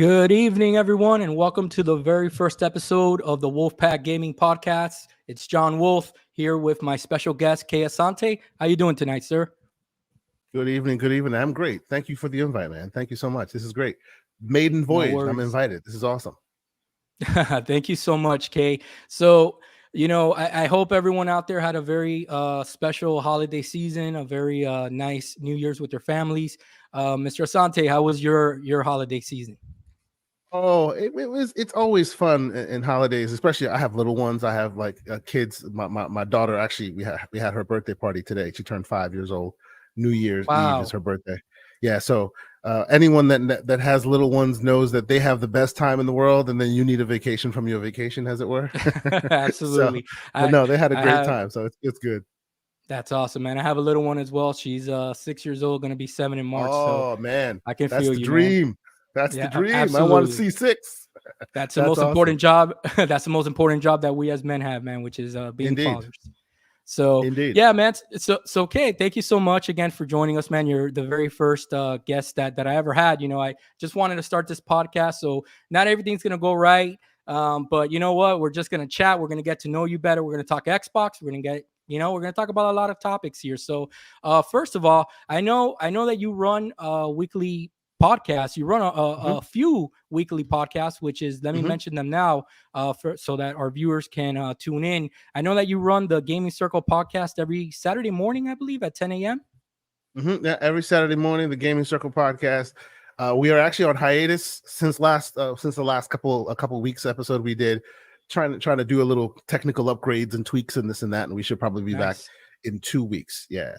Good evening, everyone, and welcome to the very first episode of the Wolfpack Gaming Podcast. It's John Wolf here with my special guest, K.Asante. How you doing tonight, sir? Good evening. Good evening. I'm great. Thank you for the invite, man. Thank you so much. This is great. Maiden No voyage. I'm worries. invited. This is awesome. Thank you so much, Kay. So, I hope everyone out there had a very special holiday season, a very nice New Year's with their families. Mr. Asante, how was your holiday season? Oh, it's always fun in holidays, especially I have little ones. I have like kids. My daughter actually we had her birthday party today. She turned 5 years old. New Year's Eve is Wow. her birthday. Yeah, so anyone that has little ones knows that they have the best time in the world, and then you need a vacation from your vacation, as it were. So, Absolutely. but I no, they had a I great have time, so it's good. That's awesome, man. I have a little one as well. She's 6 years old, gonna be 7 in March. So Oh man, I can that's feel the you, man. dream. That's the Yeah, dream. I want to absolutely. see six. That's the That's most awesome. important job. That's the most important job that we as men have, man, which is being Indeed. fathers. So Indeed. yeah, man. So okay. Thank you so much again for joining us, man. You're the very first guest that I ever had. I just wanted to start this podcast, so not everything's gonna go right. But you know what? We're just gonna chat. We're gonna get to know you better. We're gonna talk Xbox. We're gonna talk about a lot of topics here. So first of all, I know that you run weekly podcasts. You run Hmm. a few weekly podcasts, which is, let me Hmm. mention them now, so that our viewers can tune in. I know that you run the Gaming Circle podcast every Saturday morning, I believe, at 10 a.m. Yeah, every Saturday morning, the Gaming Circle podcast. We are actually on hiatus since the last couple weeks episode we did, trying to do a little technical upgrades and tweaks and this and that, and we should probably be back Nice. in 2 weeks. Yeah.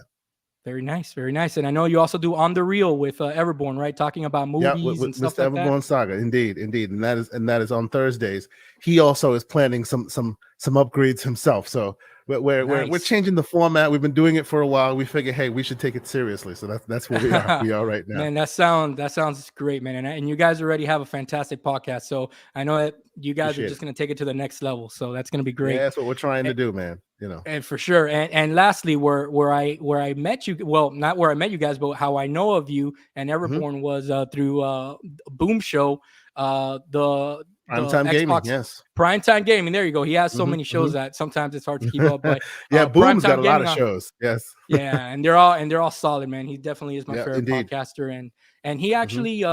Very nice. Very nice. And I know you also do On the Reel with Everborn, right? Talking about Yeah, movies with and stuff Mr. like that. Everborn Saga, indeed, and that is on Thursdays. He also is planning some upgrades himself. So we're Nice. changing the format. We've been doing it for a while. We figure, hey, we should take it seriously. So that's where we are. We are right now. Man, that sounds great, man. And you guys already have a fantastic podcast. So I know that you guys are Appreciate just it. going to take it to the next level. So that's going to be Yeah, great. that's what we're trying to do, man. You know. And for sure. And lastly, where I met you, well, not where I met you guys, but how I know of you and Hmm. Everborn was through Boom Show, the Primetime gaming, Xbox yes. Primetime Gaming. There you go. He has so Hmm. many shows Hmm. that sometimes it's hard to keep up, but Yeah, Boom's got Primetime a lot Gaming of on. shows. Yes. Yeah, and they're all solid, man. He definitely is my Yeah, favorite indeed. podcaster, and he Hmm. actually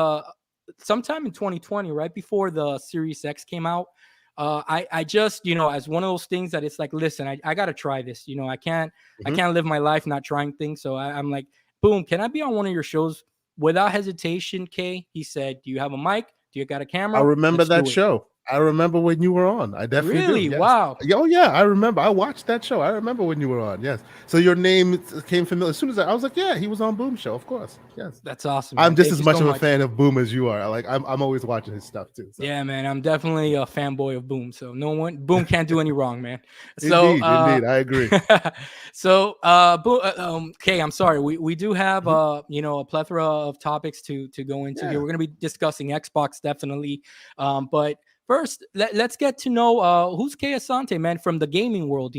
sometime in 2020, right before the Series X came out, I just, as one of those things that it's like, listen, I gotta try this. I Hmm. can't live my life not trying things. So I'm like, boom, can I be on one of your shows? Without hesitation, Kay, he said, do you have a mic? Do you got a I camera? remember Let's that do it. show. I remember when you were on. I definitely do. Really? Yes. Wow. Oh yeah, I remember. I watched that show. I remember when you were on. Yes. So your name came familiar. As soon as I was like, yeah, he was on Boom Show. Of course. Yes. That's awesome, I'm man. just Thank as you much so of a much. fan of Boom as you are. I'm always watching his stuff too. So Yeah, man, I'm definitely a fanboy of Boom. So no one Boom can't do any wrong, man. So indeed, I agree. okay, I'm sorry. We do have Mhm. a plethora of topics to go into here. Yeah. We're going to be discussing Xbox definitely. But first, let's get to know who's Kay Asante, man, from the gaming world,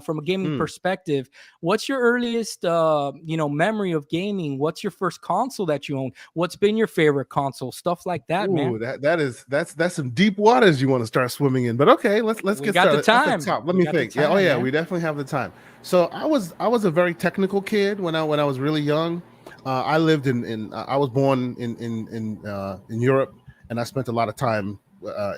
from a gaming Hmm. perspective. What's your earliest memory of gaming? What's your first console that you own? What's been your favorite console? Stuff like that, man. Ooh, that's some deep waters you want to start swimming in. But okay, let's We get got the started at the time. top. Let We me got the think. Yeah, oh time, yeah, man. we definitely have the time. So I was a very technical kid when I was really young. I lived in I was born in Europe, and I spent a lot of time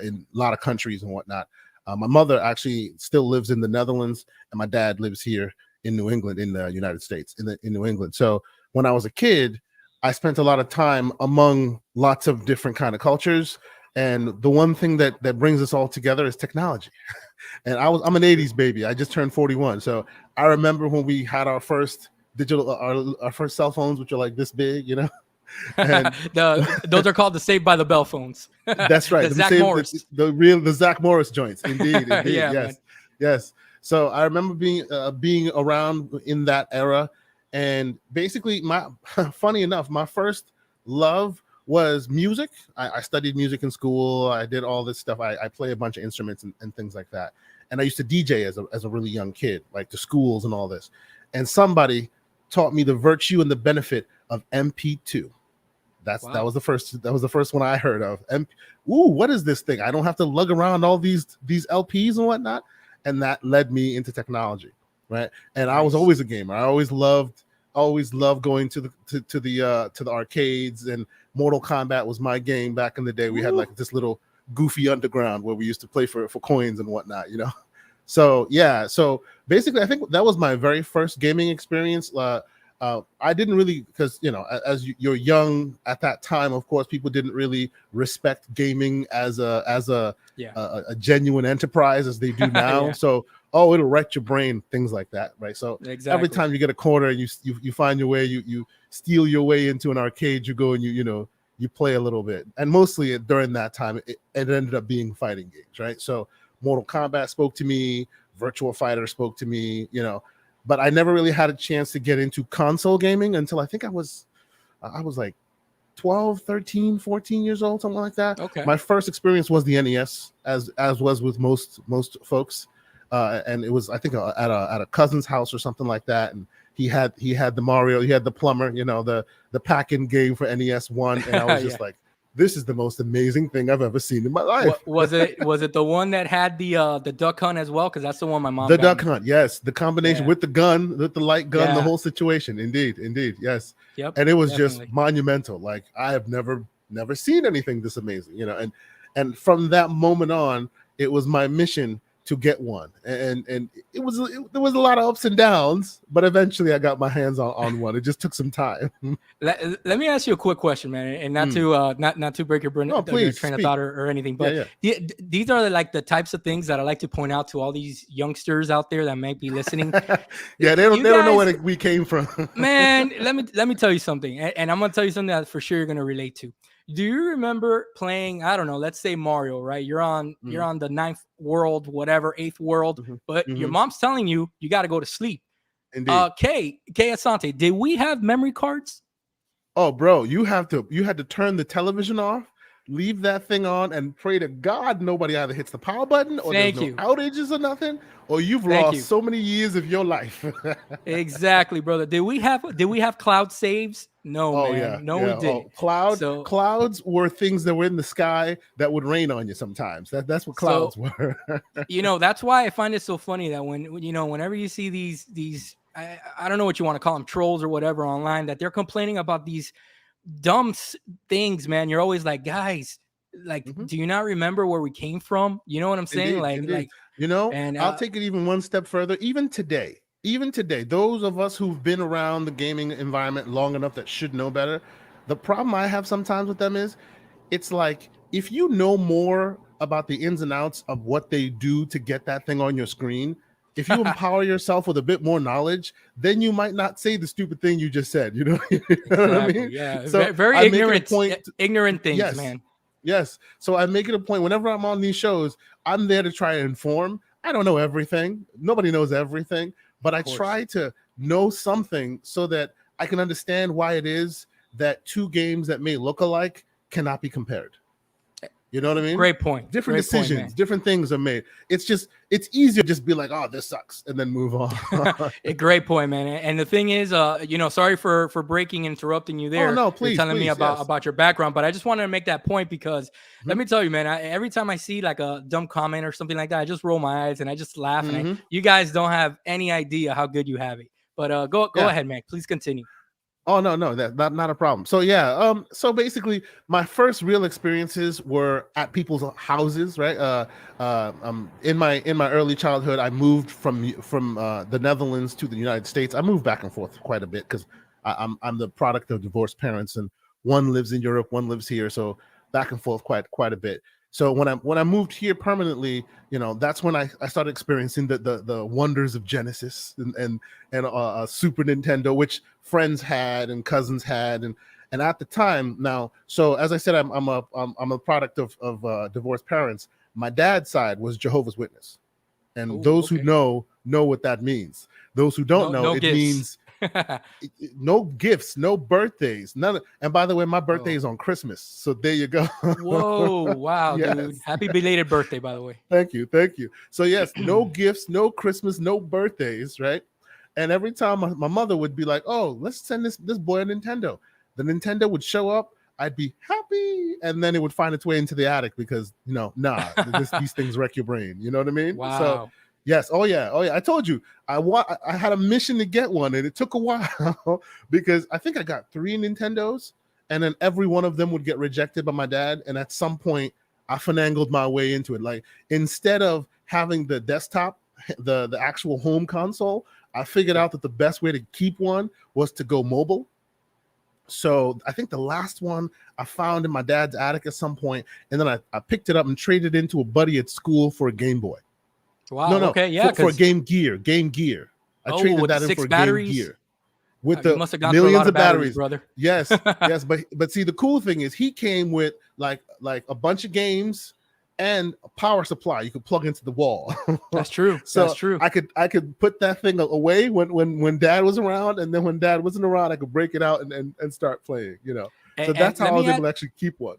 in a lot of countries and whatnot. My mother actually still lives in the Netherlands, and my dad lives here in New England, in the United States, in New England. So when I was a kid, I spent a lot of time among lots of different kind of cultures, and the one thing that brings us all together is technology. And I'm an 80s baby. I just turned 41. So I remember when we had our first our first cell phones, which are like this big, and Those are called the Saved by the Bell phones. that's right. The Them Zach same Morris. the Zach Morris joints. Indeed. Yeah, man. Yes. So I remember being around in that era, and basically my funny enough, my first love was music. I studied music in school. I did all this stuff. I play a bunch of instruments and things like that. And I used to DJ as a really young kid, like to schools and all this. And somebody taught me the virtue and the benefit of MP2. That Wow. was the first one I heard of. And ooh, what is this thing? I don't have to lug around all these LPs and whatnot. And that led me into technology, right? And I was Nice. always a gamer. I always loved going to the arcades, and Mortal Kombat was my game back in the day. We had Woo. like this little goofy underground where we used to play for coins and whatnot, you know. So yeah, so basically, I think that was my very first gaming experience. I didn't really, because as you're young at that time, of course, people didn't really respect gaming Yeah. a genuine enterprise as they do now. Yeah. So oh, it'll wreck your brain, things like that, right? So every Exactly. time you get a quarter and you find your way, you steal your way into an arcade, you go and you play a little bit, and mostly during that time, it ended up being fighting games, right? So Mortal Kombat spoke to me, Virtual Fighter spoke to me, but I never really had a chance to get into console gaming until I think I was like 12, 13, 14 years old, something like that. Okay. My first experience was the NES, as was with most folks, and it was, I think, at a cousin's house or something like that. And he had the Mario, he had the plumber, the pack-in game for NES one, and I was Yeah. just like, this is the most amazing thing I've ever seen in my life. What was it? Was it the one that had the duck hunt as well? Because that's the one my mom The got duck me. hunt, yes, the combination Yeah. with the gun, with the light gun, the Yeah. whole situation. Indeed, yes. Yep. And it was just Definitely. monumental. Like, I have never seen anything this amazing, and from that moment on, it was my mission to get one. And there was a lot of ups and downs, but eventually I got my hands on one. It just took some time. Let me ask you a quick question, man, and not Mm. to not to break No, your please train of speak. thought or anything, Yeah, but yeah. these are like the types of things that I like to point out to all these youngsters out there that might be listening. Yeah, You they don't know guys, where we came from. man, let me tell you something, and I'm gonna tell you something that for sure you're gonna relate to. Do you remember playing? I don't know. Let's say Mario, right? You're Mm, on the ninth world, whatever, eighth world, mhm, but your mhm. mom's telling you got to go to sleep. Indeed. K. Asante, did we have memory cards? Oh, bro, you had to turn the television off, leave that thing on, and pray to God nobody either hits the power button, or there's Thank no you. outages or nothing, or you've Thank lost you. so many years of your life. Exactly, brother. Did we have cloud saves? No, Oh yeah, man. No, we yeah. Oh, didn't. So clouds were things that were in the sky that would rain on you sometimes. That's what so clouds were. that's why I find it so funny that whenever you see these I don't know what you want to call them, trolls or whatever online, that they're complaining about these dumb things, man. You're always like, guys, like, Mhm. do you not remember where we came from? You know what I'm saying? Indeed. And I'll take it even one step further. Even today, those of us who've been around the gaming environment long enough that should know better, the problem I have sometimes with them is, it's like, if you know more about the ins and outs of what they do to get that thing on your screen, if you empower yourself with a bit more knowledge, then you might not say the stupid thing you just said. You know what I exactly, mean? yeah, So very I make it a ignorant, point. ignorant things, Yes, man. yes. So I make it a point whenever I'm on these shows, I'm there to try and inform. I don't know everything. Nobody knows everything, but Of I course. try to know something so that I can understand why it is that two games that may look alike cannot be compared. You know what I mean? Great point. Different Great point, decisions, man. different things are made. It's easier to just be like, oh, this sucks, and then move on. A great point, man. And the thing is, sorry for breaking and interrupting you Oh there. no, You're please, telling me please, about yes. about your background, but I just wanted to make that point because let Hmm. me tell you, man. Every time I see like a dumb comment or something like that, I just roll my eyes and I just laugh. And Hmm. you guys don't have any idea how good you have it. But go Yeah. ahead, man. Please continue. Oh no, no, that not a problem. So yeah, so basically, my first real experiences were at people's houses, right? In my early childhood, I moved from the Netherlands to the United States. I moved back and forth quite a bit because I'm the product of divorced parents, and one lives in Europe, one lives here, so back and forth quite a bit. So when I moved here permanently, that's when I started experiencing the wonders of Genesis and Super Nintendo, which friends had and cousins had, and at the time now. So as I said, I'm a product of divorced parents. My dad's side was Jehovah's Witness, and Oh, those who okay. know what that means. Those who don't No, know, no it gifts. means no gifts, no birthdays, none. And by the way, my birthday Oh, is on Christmas, so there you go. whoa, wow, dude! Yes. Happy belated birthday, by the way. Thank you. So yes, no gifts, no Christmas, no birthdays, right? And every time my mother would be like, "Oh, let's send this boy a Nintendo." The Nintendo would show up. I'd be happy, and then it would find its way into the attic because these things wreck your brain. You know what I mean? So Wow. yes, oh yeah. I told you I had a mission to get one, and it took a while because I think I got 3 Nintendos, and then every one of them would get rejected by my dad, and at some point I finagled my way into it. Like instead of having the desktop, the actual home console, I figured Yeah. out that the best way to keep one was to go mobile. So I think the last one I found in my dad's attic at some point, and then I picked it up and traded into a buddy at school for a Game Boy. No, Wow. no, Okay. Yeah. for a Because Game Gear. I oh, traded with the that in for 6 a Game batteries, Gear with you the must have gone through a lot millions of of batteries, batteries. brother. Yes, yes, but see, the cool thing is he came with like a bunch of games and a power supply you could plug into the wall. That's true. That's So true. I could put that thing away when dad was around, and then when dad wasn't around, I could break it out and start playing. So And that's how let I me was able add. to actually keep one.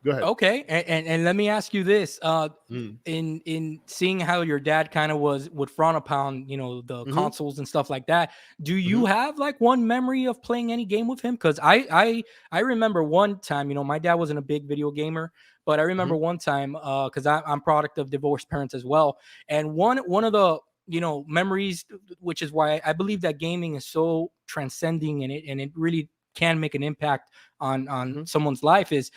Go ahead. Okay, and let me ask you this: Mm. in seeing how your dad kind of would frown upon, the Hmm. consoles and stuff like that, do you Hmm. have like one memory of playing any game with him? Because I remember one time, my dad wasn't a big video gamer, but I remember Hmm. one time because I'm product of divorced parents as well, and one of the memories, which is why I believe that gaming is so transcending and it really can make an impact on Hmm. someone's life is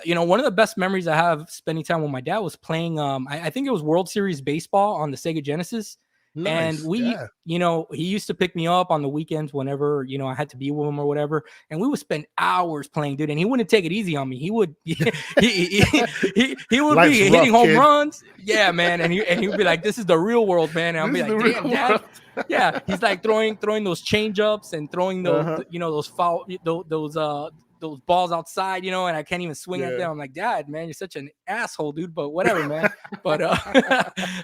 one of the best memories I have spending time with my dad was playing. I think it was World Series baseball on the Sega Genesis, and Nice. Yeah. he used to pick me up on the weekends whenever I had to be with him or whatever, and we would spend hours playing, dude. And he wouldn't take it easy on me. He would, he would Life's be hitting rough, home kid. runs, yeah, man. And he would be like, "This is the real world, man." And I'll This be is like, the real "Damn, dad." world. Yeah, he's like throwing those change ups and throwing Uh-huh. those foul those balls outside, and I can't even swing at Yeah. them. I'm like, Dad, man, you're such an asshole, dude. But whatever, man. But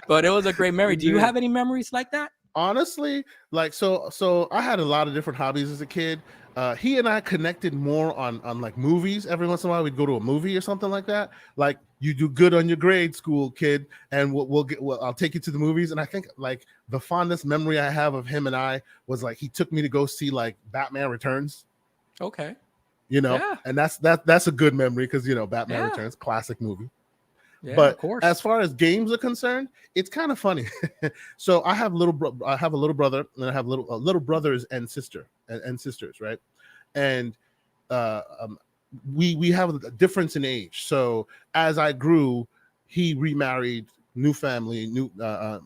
but it was a great memory. Do you Indeed. have any memories like that? Honestly, like so I had a lot of different hobbies as a kid. He and I connected more on like movies. Every once in a while we'd go to a movie or something like that. Like you do good on your grade school, kid, and I'll take you to the movies. And I think like the fondest memory I have of him and I was like he took me to go see like Batman Returns. Okay. you know, Yeah. and that's a good memory because Batman Yeah. Returns, classic movie. Yeah. Of But course. as far as games are concerned, it's kind of funny. So I have a little brother, and I have little brothers and sisters, right? And uh, um, we have a difference in age. So as I grew, he remarried, new family, new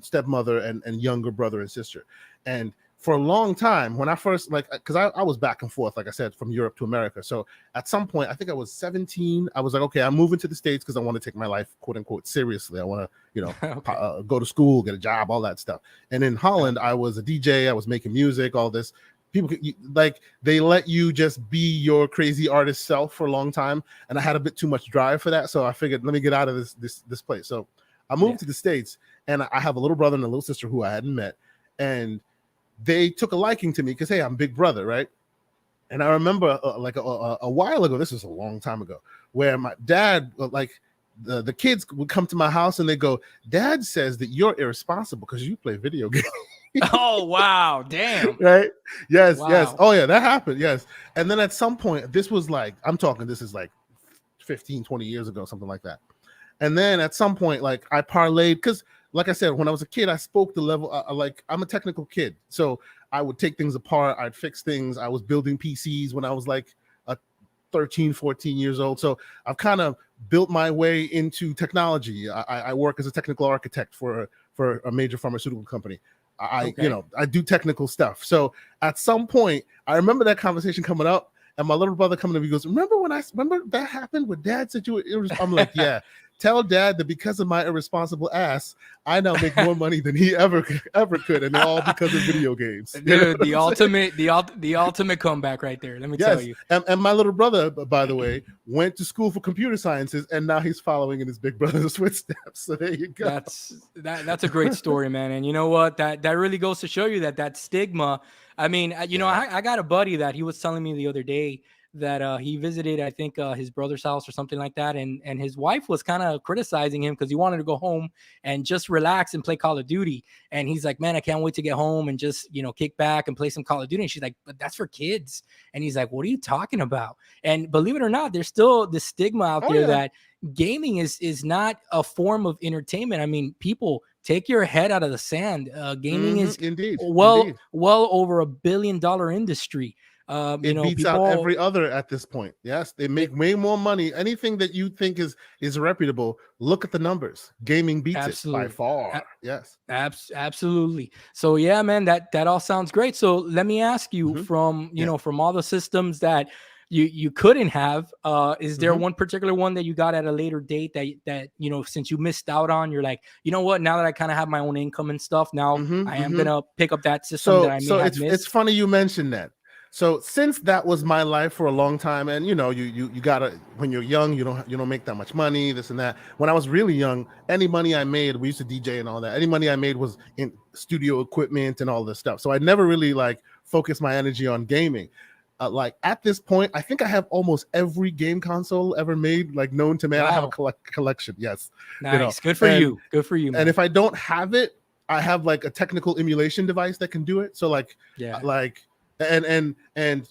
stepmother, and younger brother and sister. And for a long time, when I first because I was back and forth, like I said, from Europe to America. So at some point, I think I was 17. I was like, okay, I'm moving to the States because I want to take my life, quote unquote, seriously. I want to, Okay. go to school, get a job, all that stuff. And in Holland, Gotcha. I was a DJ. I was making music, all this. People like they let you just be your crazy artist self for a long time, and I had a bit too much drive for that. So I figured, let me get out of this place. So I Yeah. moved to the States, and I have a little brother and a little sister who I hadn't met, and they took a liking to me because, hey, I'm big brother, right? And I remember like a while ago, this was a long time ago, where my dad, like the kids would come to my house and they go, Dad says that you're irresponsible because you play video games. Oh wow. Damn. Right? Yes, yes. Wow. Oh yeah, that happened. Yes. And then at some point, this was like, I'm talking, this is like 15, 20 years ago, something like that. And then at some point, like I parlayed, because like I said, when I was a kid, I spoke the level, like I'm a technical kid. So I would take things apart, I'd fix things. I was building PCs when I was like 13, 14 years old. So I've kind of built my way into technology. I work as a technical architect for a major pharmaceutical company. Okay. I do technical stuff. So at some point, I remember that conversation coming up, and my little brother coming to me goes, remember that happened when Dad said you were I'm like, yeah. Tell Dad that because of my irresponsible ass, I now make more money than he ever could, and all because of video games. You know Dude, what the I'm saying? ultimate, the ultimate comeback right there. Let me tell Yes, you. and my little brother, by the way, went to school for computer sciences, and now he's following in his big brother's footsteps. So there you go. That's a great story, man. And you know what? That really goes to show you that stigma. I mean, Yeah. I got a buddy that he was telling me the other day that he visited, I think, his brother's house or something like that, and his wife was kind of criticizing him because he wanted to go home and just relax and play Call of Duty. And he's like, man, I can't wait to get home and just, kick back and play some Call of Duty. And she's like, but that's for kids. And he's like, what are you talking about? And believe it or not, there's still this stigma out Oh there yeah. that gaming is not a form of entertainment. I mean, people, take your head out of the sand. Gaming is Indeed. well Indeed. well over $1 billion industry. It beats out People every other at this point. Yes, they make it, way more money. Anything that you think is reputable, look at the numbers. Gaming beats it by absolutely. far. Yes. Absolutely. So yeah, man, that all sounds great. So let me ask you, Hmm. from Yeah. from all the systems that you couldn't have, is there Hmm. one particular one that you got at a later date that since you missed out on, you're like, you know what, now that I kind of have my own income and stuff, now Hmm. I am Hmm. gonna pick up that system that So I may so have it's missed? funny you mentioned that. So since that was my life for a long time, and you gotta, when you're young, you don't make that much money, this and that. When I was really young, any money I made, we used to DJ and all that. Any money I made was in studio equipment and all this stuff. So I never really like focused my energy on gaming. Like at this point, I think I have almost every game console ever made, like known to man. I have a Wow. collection. Yes, Nice. Good for and you. Good for you, and man. if I don't have it, I have like a technical emulation device that can do it. So Yeah. like, and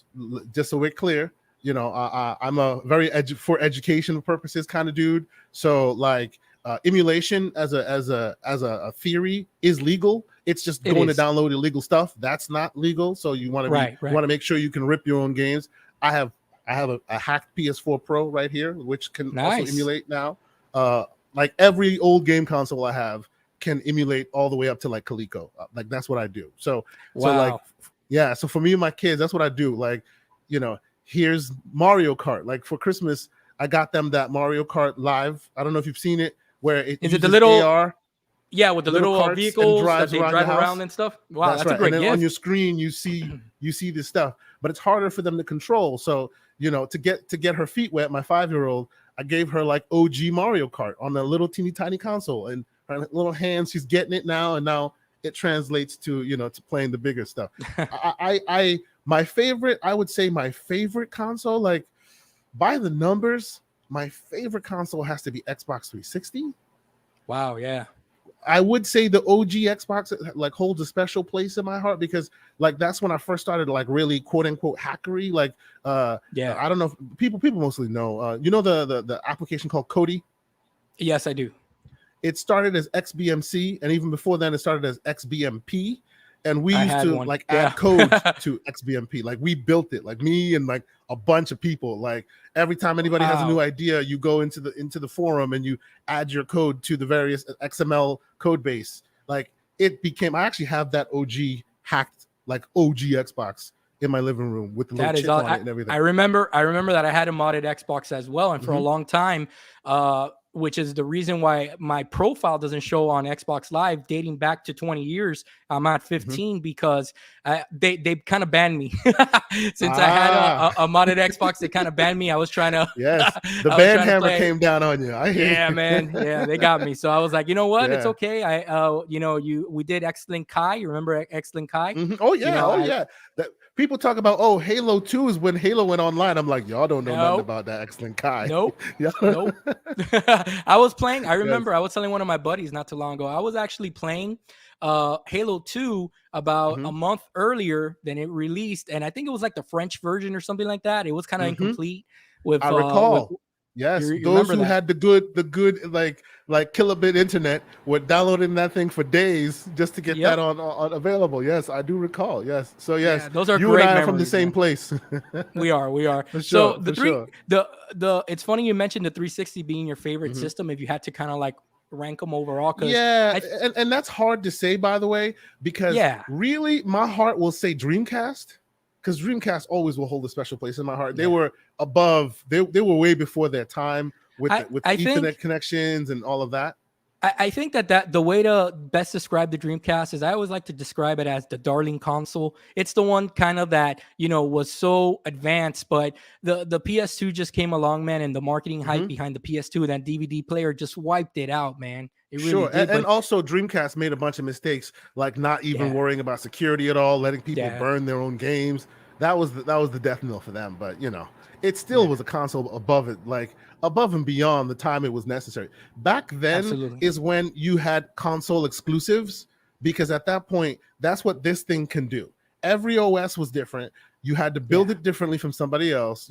just so we're clear, I'm a very for educational purposes kind of dude. So like, emulation as a theory is legal. It's just It going to is. download illegal stuff. That's not legal. So you want to Right, right. make sure you can rip your own games. I have a hacked PS4 Pro right here, which can also Nice. emulate now. Uh, like every old game console I have can emulate all the way up to like Coleco. Like that's what I do. So like, Wow. yeah. So for me and my kids, that's what I do. Like, here's Mario Kart. Like for Christmas, I got them that Mario Kart Live. I don't know if you've seen it, where it Is it the uses little, AR, yeah, with the little little carts, and vehicles that drives they around your drive around house. and stuff? Wow, That's that's a right. And great then on your gift. screen, you see this stuff, but it's harder for them to control. So to get her feet wet, my 5-year-old, I gave her like OG Mario Kart on a little teeny tiny console, and her little hands, she's getting it now, and now it translates to playing the bigger stuff. My favorite, I would say my favorite console, like by the numbers, my favorite console has to be Xbox 360. Wow, yeah. I would say the OG Xbox like holds a special place in my heart, because like that's when I first started like really quote unquote hackery. Like Yeah. I don't know if people mostly know the application called Kodi. Yes, I do. It started as XBMC, and even before then, it started as XBMP. And we I used had to one. like Yeah. add code to XBMP. Like we built it, like me and like a bunch of people. Like every time anybody has a new Wow. idea, you go into the forum and you add your code to the various XML code base. Like it became. I actually have that OG hacked, like OG Xbox in my living room with the little That is chip all. on it and I everything. remember that I had a modded Xbox as well, and for a Hmm. long time, which is the reason why my profile doesn't show on Xbox Live, dating back to 20 years. I'm at Hmm. 15 because they kind of banned me since I had Ah, a modded Xbox. They kind of banned me. I was trying to yes, the I was band trying to hammer play. came down on you. I hear Yeah, you. man. Yeah, they got me. So I was like, you know what? It's Yeah. okay. We did X-Link Kai. You remember X-Link Kai? Mhm. Oh You yeah, know, oh I yeah. That people talk about, oh, Halo 2 is when Halo went online. I'm like, y'all don't know nothing no, about that Excellent Kai. nope, Yeah. nope. I was playing. I Yes. remember I was telling one of my buddies not too long ago. I was actually playing Halo 2 about Hmm. a month earlier than it released, and I think it was like the French version or something like that. It was kind of Hmm. incomplete I with recall. Yes, you those remember who that? had the good like kilobit internet were downloading that thing for days just to get that Yep. on available. Yes, I do recall. Yes. So yes, Yeah, those are you and great I are from the memories, same man. place. We are, we are. For So sure, the for three, sure. the it's funny you mentioned the 360 being your favorite Mhm. system. If you had to kind of like rank them overall, because Yeah, I, and that's hard to say, by the way, because yeah, really my heart will say Dreamcast, because Dreamcast always will hold a special place in my heart. They yeah. were above, they were way before their time with I the I Ethernet think connections and all of that. I think that the way to best describe the Dreamcast is I always like to describe it as the darling console. It's the one kind of that was so advanced, but the PS2 just came along, man, and the marketing hype Hmm. behind the PS2 and that DVD player just wiped it out, man. It really Sure, did. and But also Dreamcast made a bunch of mistakes, like not even yeah, worrying about security at all, letting people yeah, burn their own games. that was the death knell for them. But it still Yeah, was a console above it, like above and beyond the time it was necessary. Back then absolutely. is when you had console exclusives, because at that point, that's what this thing can do. Every OS was different. You had to Yeah, build it differently from somebody else.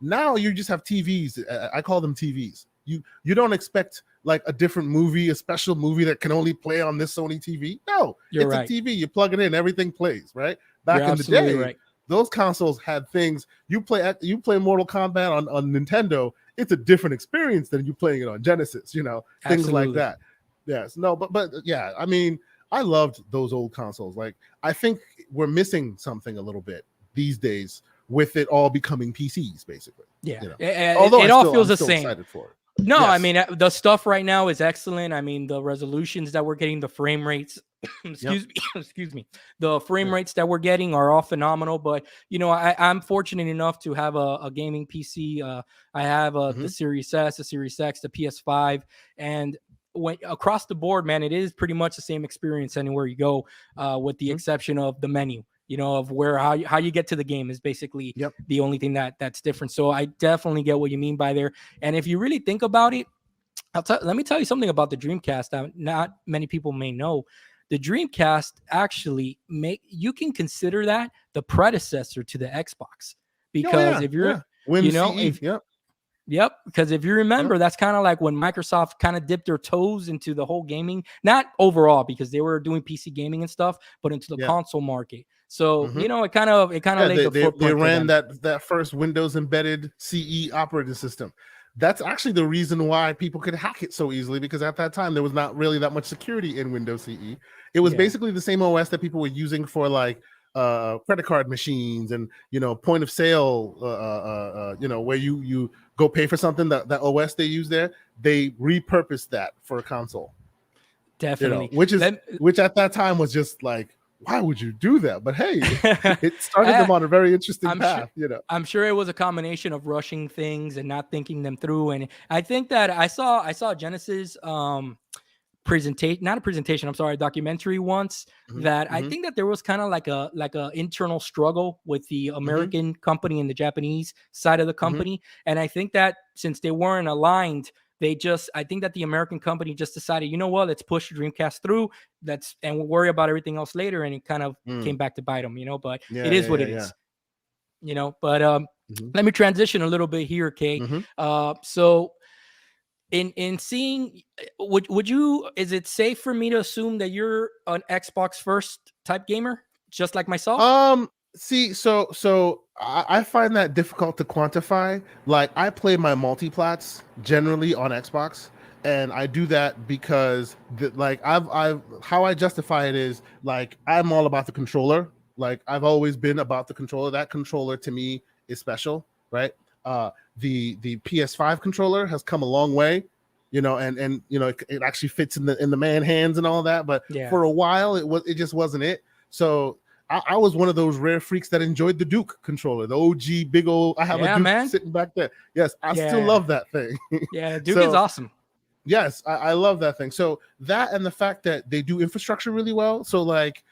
Now you just have TVs. I call them TVs. You don't expect like a different movie, a special movie that can only play on this Sony TV. No, you're it's a right. TV. You plug it in, everything plays, right? You're Back in the absolutely day, right. those consoles had things. You play Mortal Kombat on Nintendo, it's a different experience than you playing it on Genesis, things like Absolutely. that. Yes, no, but yeah, I mean, I loved those old consoles. Like, I think we're missing something a little bit these days with it all becoming PCs, basically. Yeah, You know, it, although it all feels I'm the still same. excited for it. No, I Yes. mean the stuff right now is excellent. I mean the resolutions that we're getting, the frame rates, Yep. excuse me, excuse me, the frame Yeah. rates that we're getting are all phenomenal. But I'm fortunate enough to have a gaming PC. I have the Hmm. Series S, the Series X, the PS5, and when across the board, man, it is pretty much the same experience anywhere you go, with the Hmm. exception of the menu. Of where how you get to the game is basically Yep. the only thing that's different. So I definitely get what you mean by there. And if you really think about it, let me tell you something about the Dreamcast that not many people may know. The Dreamcast actually you can consider that the predecessor to the Xbox, Oh because yeah, if you're yeah. Win CE. if Yep. yep, because if you Yep. remember, that's kind of like when Microsoft kind of dipped their toes into the whole gaming, not overall because they were doing PC gaming and stuff, but into the Yeah. console market. So Hmm. it kind of Yeah, laid the they footprint for ran them. that first Windows embedded CE operating system. That's actually the reason why people could hack it so easily, because at that time there was not really that much security in Windows CE. It was Yeah, basically the same OS that people were using for like credit card machines and point of sale. Where you go pay for something, that OS they use there, they repurposed that for a console. definitely. Let Which at that time was just like, why would you do that? But hey, it started I, them on a very interesting I'm sure path. I'm sure it was a combination of rushing things and not thinking them through. And I think that I saw Genesis presentation, not a presentation, I'm sorry, a documentary once, Hmm. that I Hmm. think that there was kind of like a internal struggle with the Hmm. American company and the Japanese side of the Hmm. company. And I think that since they weren't aligned, I think that the American company just decided, you know what, let's push Dreamcast through. And we'll worry about everything else later. And it kind of Mm. came back to bite them, but it Yeah, is yeah, what yeah, it yeah. is. But Hmm. let me transition a little bit here, Kay. Hmm. So in seeing, would you, is it safe for me to assume that you're an Xbox first type gamer, just like myself? See, so I find that difficult to quantify. Like, I play my multiplats generally on Xbox, and I do that because like I've how I justify it is like I'm all about the controller. Like, I've always been about the controller. That controller to me is special, right? The PS5 controller has come a long way, and it actually fits in the man hands and all that. But Yeah. for a while, it just wasn't it. So I was one of those rare freaks that enjoyed the Duke controller, the OG big old. I have a Yeah, Duke man. sitting back there. Yes, I still Yeah. love that thing. Yeah. Duke is So awesome. yes, I love that thing. So that, and the fact that they do infrastructure really well. So like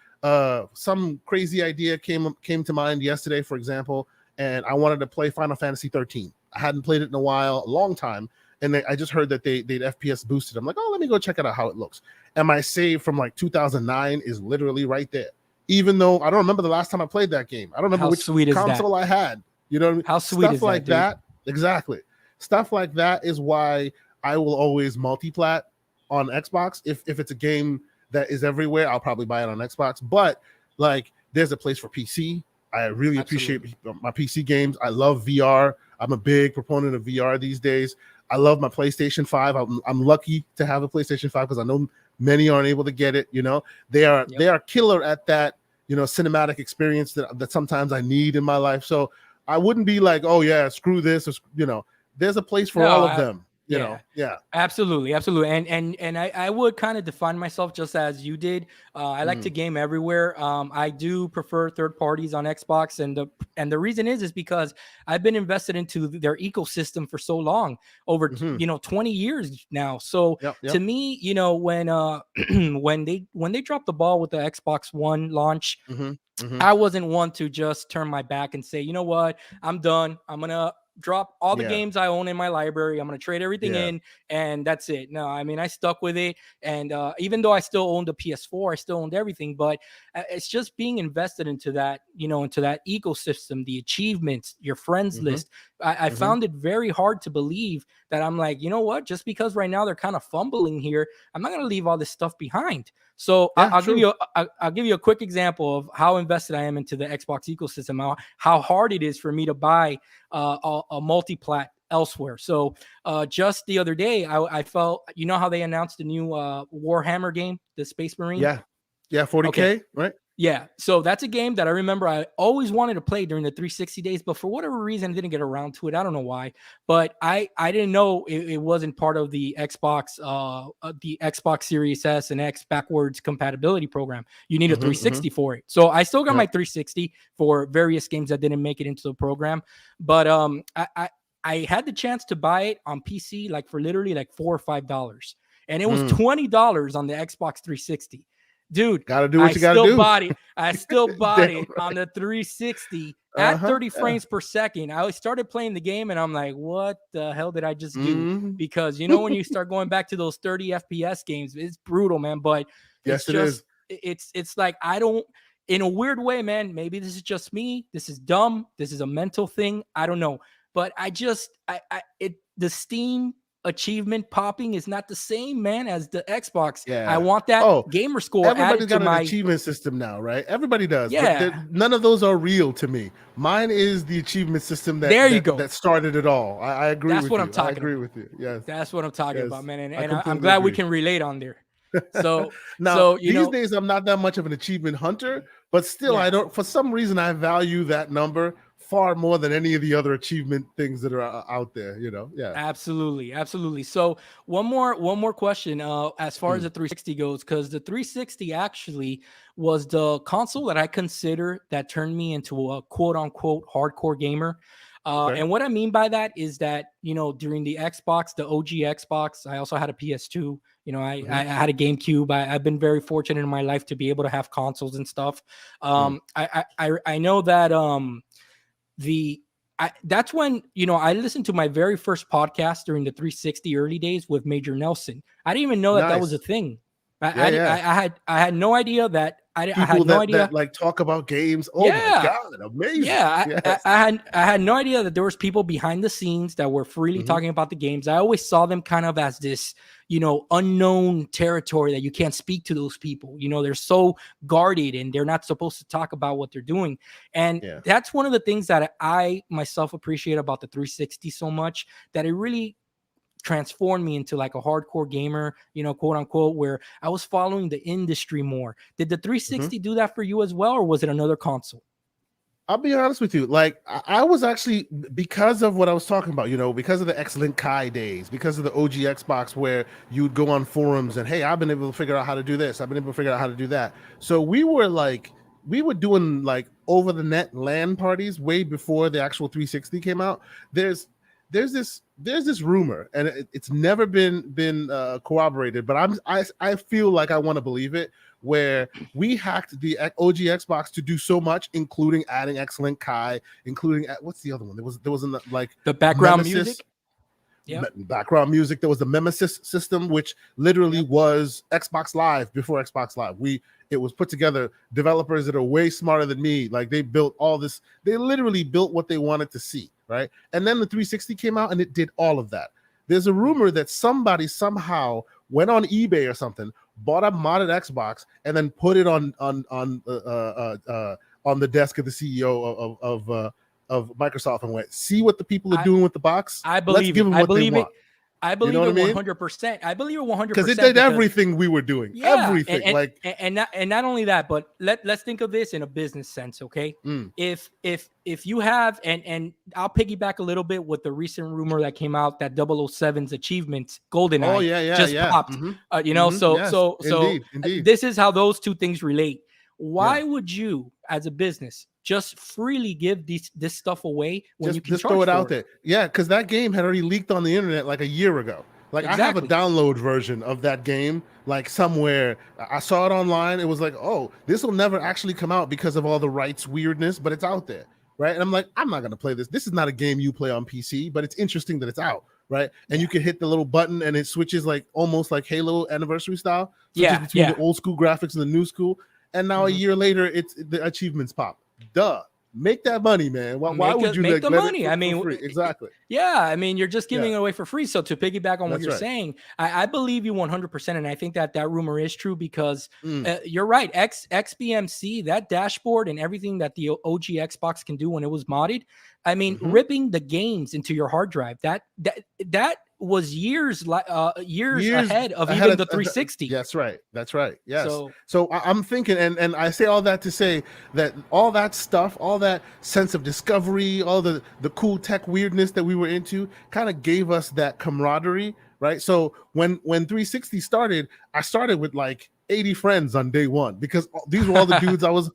some crazy idea came to mind yesterday, for example, and I wanted to play Final Fantasy 13. I hadn't played it in a while, a long time, and I just heard that they'd FPS boosted. I'm like, oh, let me go check it out how it looks. And my save from like 2009 is literally right there. Even though I don't remember the last time I played that game, I don't remember How which sweet is that? console I had. You know what I mean? How sweet Stuff is that, like dude? that. Exactly. Stuff like that is why I will always multi-plat on Xbox. If it's a game that is everywhere, I'll probably buy it on Xbox. But like, there's a place for PC. I really appreciate Absolutely. my PC games. I love VR. I'm a big proponent of VR these days. I love my PlayStation 5. I'm lucky to have a PlayStation 5 because I know many aren't able to get it. They are Yep. they are killer at that, cinematic experience that sometimes I need in my life. So I wouldn't be like, oh yeah, screw this, or there's a place for No, all of them. Yeah. Yeah. Absolutely, absolutely, and I would kind of define myself just as you did. I like to Mm, game everywhere. I do prefer third parties on Xbox, and the reason is because I've been invested into their ecosystem for so long, over mm-hmm. 20 years now. So Yep. to Yep. me, when when they dropped the ball with the Xbox One launch, Mm-hmm. Mm-hmm. I wasn't one to just turn my back and say, you know what, I'm done. I'm gonna drop all the Yeah. games I own in my library. I'm gonna trade everything Yeah. in, and that's it. No, I mean I stuck with it, and even though I still owned the PS4, I still owned everything. But it's just being invested into that, into that ecosystem, the achievements, your friends Mm-hmm. list. I Mm-hmm. found it very hard to believe that I'm like, you know what, just because right now they're kind of fumbling here, I'm not gonna leave all this stuff behind. So Yeah. I'll give True. you I'll give you a quick example of how invested I am into the Xbox ecosystem. How hard it is for me to buy a multi-plat elsewhere. So just the other day, I felt, how they announced the new Warhammer game, the Space Marine. Yeah. Yeah. Okay, 40K. Right. yeah, so that's a game that I remember I always wanted to play during the 360 days, but for whatever reason, I didn't get around to it. I don't know why, but I didn't know it wasn't part of the Xbox Series S and X backwards compatibility program. You need a Mm-hmm. Mm-hmm. 360 for it. So I still got Yep. my 360 for various games that didn't make it into the program, but I had the chance to buy it on PC like for literally like $4 or $5, and it was Mm. $20 on the Xbox 360. Dude, Got to do I what you got to still do. bought it. I still bought Damn it on right. the 360 Uh at huh. 30 Yeah. frames per second. I started playing the game and I'm like, what the hell did I just do? Mm-hmm. Because when you start going back to those 30 FPS games, it's brutal, man. But it's Yes, it just is. it's like I don't, in a weird way, man. Maybe this is just me. This is dumb. This is a mental thing. I don't know. But I just the Steam achievement popping is not the same, man, as the Xbox. I Yeah. want that Oh, gamer score everybody's added to got an my. achievement system now, right? Everybody does, but Yeah, none of those are real to me. Mine is the achievement system there you go. that started it all. I agree That's with what I'm you. I talking agree about. with you. Yes, That's what I'm talking about, yes, man. And, I and I'm completely glad we agree. can relate on there. So, Now, so these days, I'm not that much of an achievement hunter, but still, I yeah, don't. For some reason, I value that number far more than any of the other achievement things that are out there. Yeah. absolutely, absolutely. So one more question. As far as Mm, the 360 goes, because the 360 actually was the console that I consider that turned me into a quote unquote hardcore gamer. okay. And what I mean by that is that, during the Xbox, the OG Xbox, I also had a PS2. Hmm. I had a GameCube. I've been very fortunate in my life to be able to have consoles and stuff. Mm, I know that the that's when I listened to my very first podcast during the 360 early days with Major Nelson. I didn't even know that was a nice. thing. Yeah. Yeah. I had no idea that I had People no that idea. like talk about games. Oh my Yeah, god, amazing. yeah, Yes. I had no idea that there was people behind the scenes that were freely Hmm. talking about the games. I always saw them kind of as this, unknown territory that you can't speak to those people. They're so guarded and they're not supposed to talk about what they're doing. And Yeah. that's one of the things that I myself appreciate about the 360 so much, that it really transformed me into like a hardcore gamer, quote unquote, where I was following the industry more. Did the Hmm. 360 do that for you as well, or was it another console? I'll be honest with you. Like I was actually, because of what I was talking about, because of the excellent Kai days, because of the OG Xbox, where you'd go on forums and, hey, I've been able to figure out how to do this. I've been able to figure out how to do that. So we were doing like over the net LAN parties way before the actual 360 came out. There's this rumor, and it's never been corroborated, but I feel like I want to believe it, where we hacked the OG Xbox to do so much, including adding Excellent Kai, including what's the other one? There was like The background Nemesis music. Yep. background music. There was the Nemesis system, which literally Yep. was Xbox Live before Xbox Live. It was put together. Developers that are way smarter than me, like they built all this. They literally built what they wanted to see, right? And then the 360 came out, and it did all of that. There's a rumor that somebody somehow went on eBay or something, bought a modded Xbox, and then put it on the desk of the CEO of Microsoft and went, see what the people are I doing with the box. I Let's believe give it. them I what they believe it. want. I You know believe what I it mean? 100%. I believe it Because it 100% did because everything we were doing, yeah, everything. Like, and not only that, but let's think of this in a business sense, okay? mm. If you have and I'll piggyback a little bit with the recent rumor that came out that 007's achievements Oh GoldenEye yeah, yeah, just yeah. popped. Yes, So indeed, indeed. this is how those two things relate. Yeah. Why would you, as a business, just freely give this stuff away when you can Just throw charge it out for it? there. Yeah, because that game had already leaked on the internet like a year ago. Like I have a Exactly. download version of that game, like somewhere. I saw it online. It was like, oh, this will never actually come out because of all the rights weirdness, but it's out there, right? And I'm like, I'm not gonna play this. This is not a game you play on PC, but it's interesting that it's out, right? And Yeah. you can hit the little button and it switches like almost like Halo Anniversary style, switches Yeah. between the Yeah. old school graphics and the new school. And now a Mhm. year later, it's the achievements pop. Duh. Make that money, man. Why would you Make like the let it money. I for mean, free? Exactly. yeah, I mean, you're just Yeah, giving it away for free. So to piggyback on what that's you're right. saying, I believe you 100%, and I think that that rumor is true because Mm, you're right. XBMC, that dashboard and everything that the OG Xbox can do when it was modded. I mean, hmm ripping the games into your hard drive. That was years Years ahead of ahead even of, the 360. that's right. That's right. Yes. So So I'm thinking, and I say all that to say that all that stuff, all that sense of discovery, all the cool tech weirdness that we were into, kind of gave us that camaraderie, right? So when 360 started, I started with like 80 friends on day one because these were all the dudes I was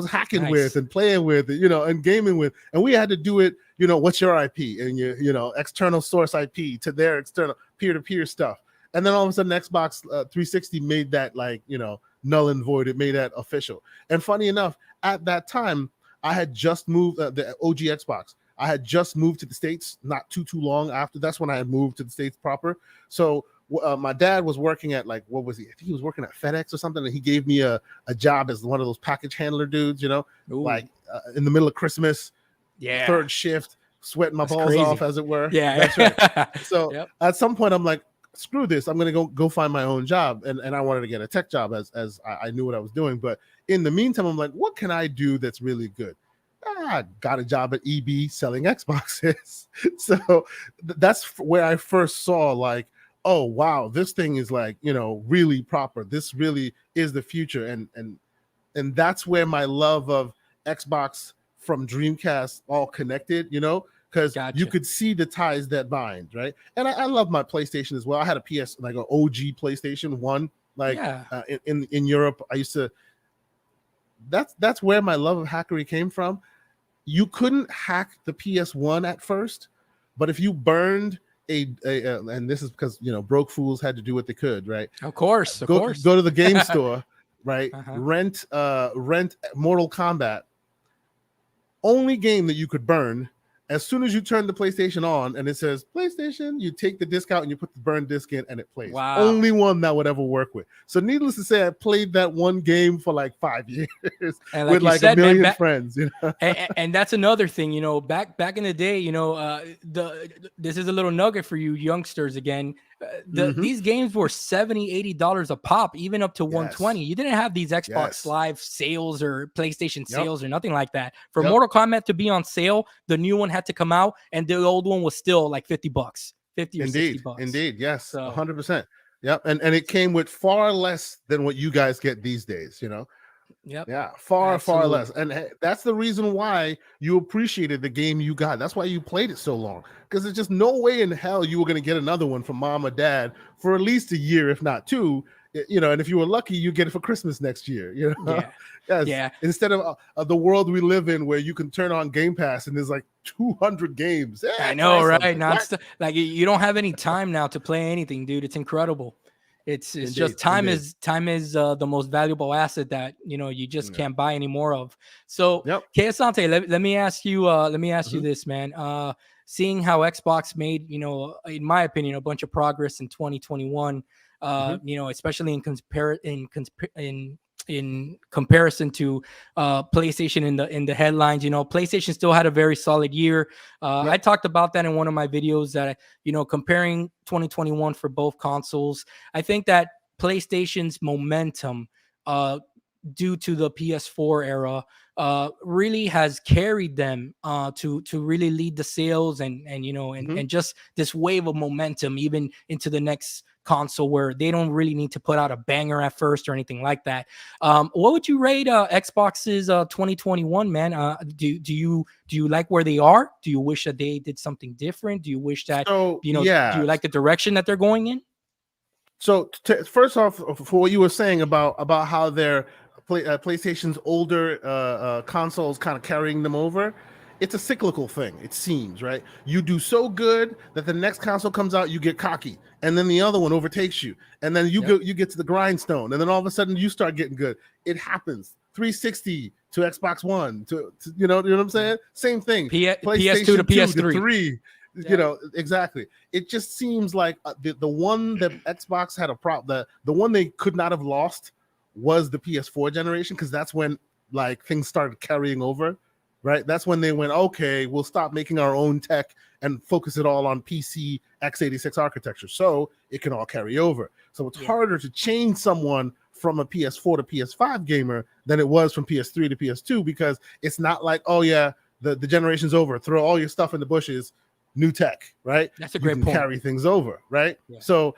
hacking with nice. and playing with, and gaming with, and we had to do it. What's your IP and your external source IP to their external peer-to-peer stuff. And then all of a sudden, Xbox 360 made that like null and void. It made that official. And funny enough, at that time, I had just moved the OG Xbox. I had just moved to the States not too long after. That's when I had moved to the States proper. So my dad was working at like, what was he? I think he was working at FedEx or something. And he gave me a job as one of those package handler dudes, Ooh, like in the middle of Christmas, yeah, third shift, sweating my that's balls off, crazy. as it were. That's right. Yeah. So Yep. at some point, I'm like, screw this. I'm gonna go find my own job, and I wanted to get a tech job as I knew what I was doing. But in the meantime, I'm like, what can I do that's really good? I got a job at EB selling Xboxes. So that's where I first saw like, oh wow, this thing is like really proper. This really is the future, and that's where my love of Xbox from Dreamcast all connected, because you Gotcha. could see the ties that bind, right? And I love my PlayStation as well. I had a PS, like an OG PlayStation 1, like Yeah. in Europe. I used to, that's where my love of hackery came from. You couldn't hack the PS1 at first, but if you burned and this is because broke fools had to do what they could, right? Of course. Of course. Go to the game store, right? Uh-huh. Rent Mortal Kombat. Only game that you could burn. As soon as you turn the PlayStation on and it says PlayStation, you take the disc out and you put the burn disc in and it plays. Wow. Only one that would ever work with. So needless to say, I played that one game for like 5 years And with like you like a said, man, million friends. and that's another thing, back in the day, this is a little nugget for you youngsters again. Mm-hmm. These games were $70-$80 a pop, even up to Yes. 120. You didn't have these Xbox Yes. Live sales or PlayStation Yep. sales or nothing like that. For Yep. Mortal Kombat to be on sale, the new one had to come out, and the old one was still like $50, 50 or 60 Indeed. bucks. Indeed. Yes. So 100%. Yep. And it came with far less than what you guys get these days. yep, Yeah, far less. absolutely. And that's the reason why you appreciated the game you got. That's why you played it so long. Because there's just no way in hell you were going to get another one from mom or dad for at least a year, if not two. And if you were lucky, you get it for Christmas next year. Yeah, Yes. yeah. Instead of the world we live in where you can turn on Game Pass and there's like 200 games. I Yeah, know, try right? something. What? Like you don't have any time now to play anything, dude. It's incredible. It's just Indeed. Indeed. time is the most valuable asset that you just Yeah. can't buy any more of. So, Yep. K.Asante, let me ask you Mhm. this, man. Seeing how Xbox made in my opinion a bunch of progress in 2021, Mhm. especially in comparison to PlayStation in the headlines. PlayStation still had a very solid year. I Yep. talked about that in one of my videos that comparing 2021 for both consoles. I think that PlayStation's momentum, due to the PS4 era, really has carried them to really lead the sales, and Hmm. and just this wave of momentum even into the next console, where they don't really need to put out a banger at first or anything like that. What would you rate Xbox's 2021, man? Do you like where they are? Do you wish that they did something different? Do you wish that, So do yeah, you like the direction that they're going in? so first off, for what you were saying about how their PlayStation's older consoles kind of carrying them over, it's a cyclical thing. It seems right. You do so good that the next console comes out, you get cocky, and then the other one overtakes you, and then Yep. you get to the grindstone, and then all of a sudden you start getting good. It happens. 360 to Xbox One to you know what I'm saying? Same thing. PS2 to PlayStation 2 to PS3. 3. You Yep. know exactly. It just seems like the one that Xbox had a problem. The one they could not have lost was the PS4 generation, because that's when like things started carrying over, right? That's when they went, okay, we'll stop making our own tech and focus it all on PC x86 architecture, so it can all carry over. So it's Yeah. harder to change someone from a PS4 to PS5 gamer than it was from PS3 to PS2, because it's not like, oh yeah, the generation's over, throw all your stuff in the bushes, new tech, right? That's a You great can point. carry things over, right? Yeah. So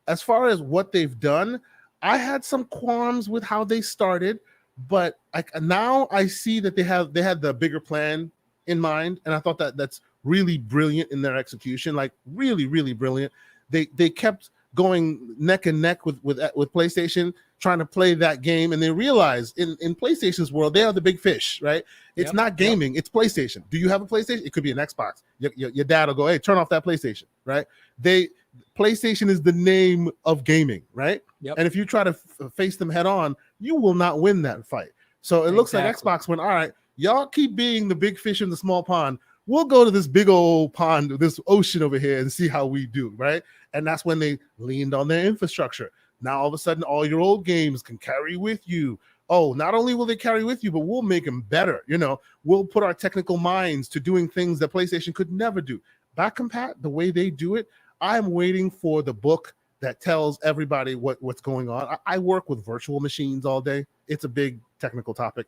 as far as what they've done, I had some qualms with how they started, but now I see that they had the bigger plan in mind, and I thought that that's really brilliant in their execution, like really brilliant. They kept going neck and neck with PlayStation, trying to play that game, and they realized in PlayStation's world they are the big fish, right? It's Yep. not Yep. gaming, it's PlayStation. Do you have a PlayStation? It could be an Xbox. Your dad will go, hey, turn off that PlayStation, right? They PlayStation is the name of gaming, right? Yep. And if you try to face them head on, you will not win that fight. So it looks like Exactly. Xbox went, all right, y'all keep being the big fish in the small pond. We'll go to this big old pond, this ocean over here, and see how we do, right? And that's when they leaned on their infrastructure. Now all of a sudden, all your old games can carry with you. Oh, not only will they carry with you, but we'll make them better. You know, we'll put our technical minds to doing things that PlayStation could never do. Back compat, the way they do it, I'm waiting for the book that tells everybody what's going on. I work with virtual machines all day. It's a big technical topic.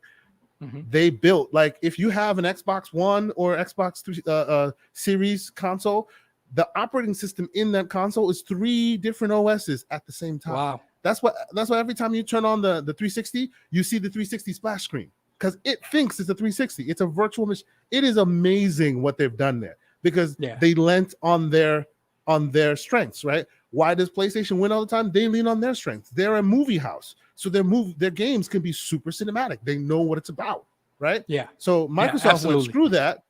Hmm. They built, like, if you have an Xbox One or Xbox Series console, the operating system in that console is 3 different OSs at the same time. Wow. That's why every time you turn on the 360, you see the 360 splash screen, because it thinks it's a 360. It's a virtual machine. It is amazing what they've done there, because Yeah. they lent on their strengths, right? Why does PlayStation win all the time? They lean on their strengths. They're a movie house, so their games can be super cinematic. They know what it's about, right? Yeah. So Yeah. Microsoft went, Absolutely. screw that.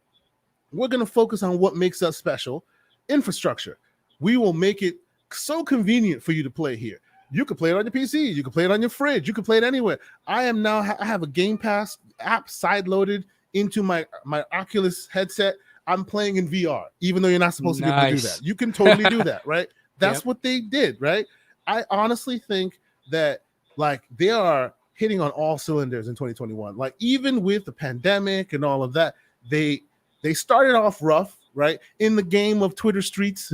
We're going to focus on what makes us special: infrastructure. We will make it so convenient for you to play here. You can play it on your PC. You can play it on your fridge. You can play it anywhere. I have a Game Pass app side loaded into my Oculus headset. I'm playing in VR, even though you're not supposed to be able to do that. Nice. You can totally do that, right? That's Yep. what they did, right? I honestly think that, like, they are hitting on all cylinders in 2021. Like, even with the pandemic and all of that, they started off rough, right? In the game of Twitter streets,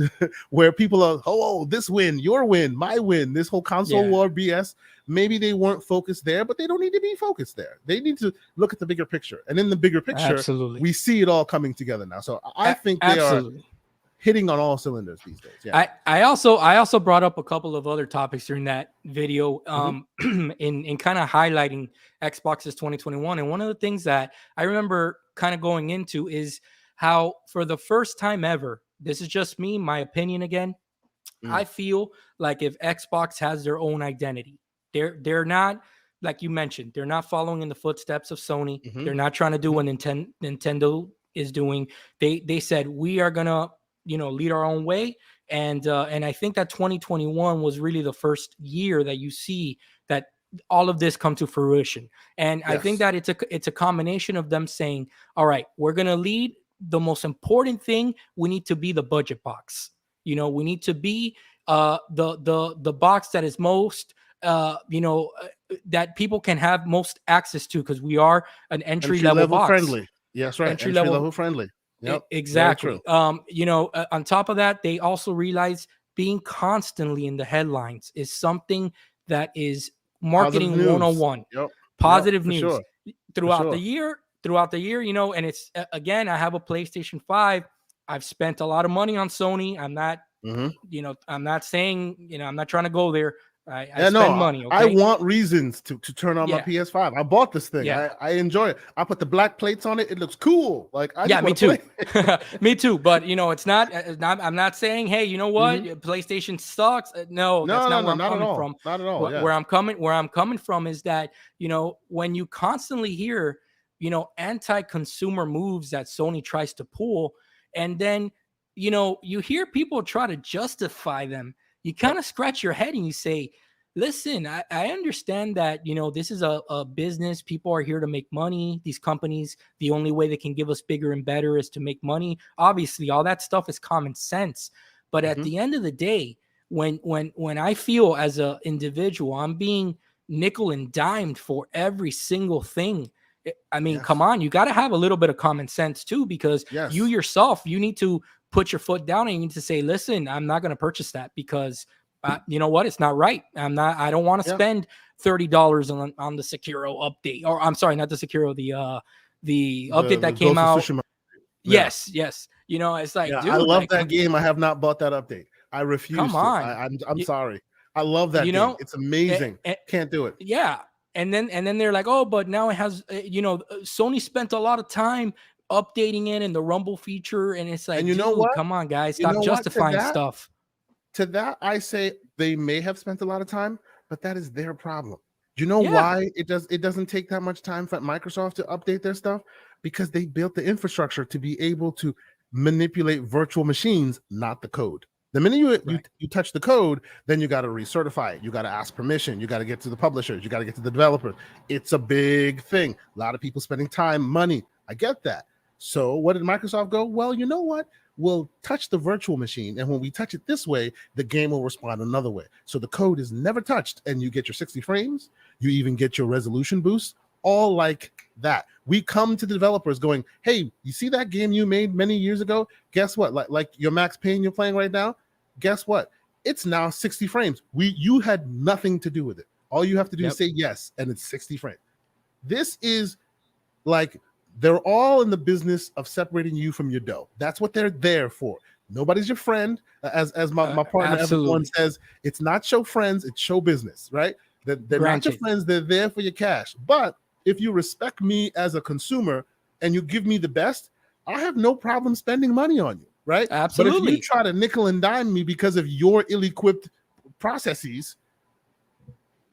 where people are, oh, this win, your win, my win, this whole console Yeah. war BS. Maybe they weren't focused there, but they don't need to be focused there. They need to look at the bigger picture. And in the bigger picture, Absolutely. we see it all coming together now. So I think they are Absolutely. hitting on all cylinders these days. Yeah. I also brought up a couple of other topics during that video, Mhm. in kind of highlighting Xbox's 2021. And one of the things that I remember kind of going into is how, for the first time ever, this is just me, my opinion again, I Mm. feel like if Xbox has their own identity, they're not, like you mentioned, they're not following in the footsteps of Sony. Mhm. They're not trying to do Mhm. what Nintendo is doing. They said, we are gonna, lead our own way. And I think that 2021 was really the first year that you see that all of this come to fruition. And I think Yes. that it's a combination of them saying, all right, we're gonna lead. The most important thing, we need to be the budget box. We need to be the box that is most that people can have most access to, because we are an entry Entry level level box. friendly. Yes, right. Entry Entry level. level friendly. Yep. Very true. Exactly. On top of that, they also realize being constantly in the headlines is something that is Positive marketing news. 101. Yep. Yep. Positive For news. sure. for throughout the sure. year, and it's again, I have a PlayStation 5. I've spent a lot of money on Sony. I'm not, Hmm. I'm not saying, I'm not trying to go there. I Yeah, no, spend money, I okay? want reasons to turn on my Yeah, PS5. I bought this thing. yeah. I enjoy it. I put the black plates on it. It looks cool. Like I Yeah, just me want to too. play. Me too. But I'm not saying, hey, you know what, Hmm. PlayStation sucks. No, that's No, no, not where no, I'm not at coming all. from. Not at all. Yeah. Where I'm coming from is that, when you constantly hear, anti-consumer moves that Sony tries to pull, and then, you hear people try to justify them. You kind Yep. of scratch your head and you say, listen, I understand that, this is a business. People are here to make money. These companies, the only way they can give us bigger and better is to make money. Obviously, all that stuff is common sense. But at Hmm. the end of the day, when I feel as an individual, I'm being nickel and dimed for every single thing. I mean, come Yes. on, you got to have a little bit of common sense too, because you Yes. yourself, you need to put your foot down and you need to say, listen, I'm not going to purchase that because you know what? It's not right. I don't want to Yeah. spend $30 on the Sekiro update, or I'm sorry, not the Sekiro, the update The that came Ghost of out. Tsushima. Yeah. Yes, yes. It's like, Yeah. I dude, love like, that game. I have not bought that update. I come refuse to. on. I'm You, sorry. I love that you game. know, It's eh, amazing. eh, Can't do it. yeah. And then they're like, oh, but now it has, Sony spent a lot of time updating it and the Rumble feature, and it's And like, you know dude, what? come on, guys, You stop know what? justifying stuff. To that, I say they may have spent a lot of time, but that is their problem. Do you know Yeah, why it doesn't take that much time for Microsoft to update their stuff? Because they built the infrastructure to be able to manipulate virtual machines, not the code. The minute right. you touch the code, then you got to recertify it. You got to ask permission. You got to get to the publishers. You got to get to the developers. It's a big thing. A lot of people spending time, money. I get that. So what did Microsoft go? Well, you know what? We'll touch the virtual machine, and when we touch it this way, the game will respond another way. So the code is never touched, and you get your 60 frames. You even get your resolution boost, all like that. We come to the developers going, hey, you see that game you made many years ago? Guess what? Like your Max Payne you're playing right now? Guess what? It's now 60 frames. You had nothing to do with it. All you have to do is Yep. say yes, and it's 60 frames. This is like they're all in the business of separating you from your dough. That's what they're there for. Nobody's your friend. As my partner Everyone Absolutely. says, it's not show friends, it's show business, right? They're not your Granted. friends, they're there for your cash. But if you respect me as a consumer and you give me the best, I have no problem spending money on you, right? But if you Absolutely. try to nickel and dime me because of your ill-equipped processes,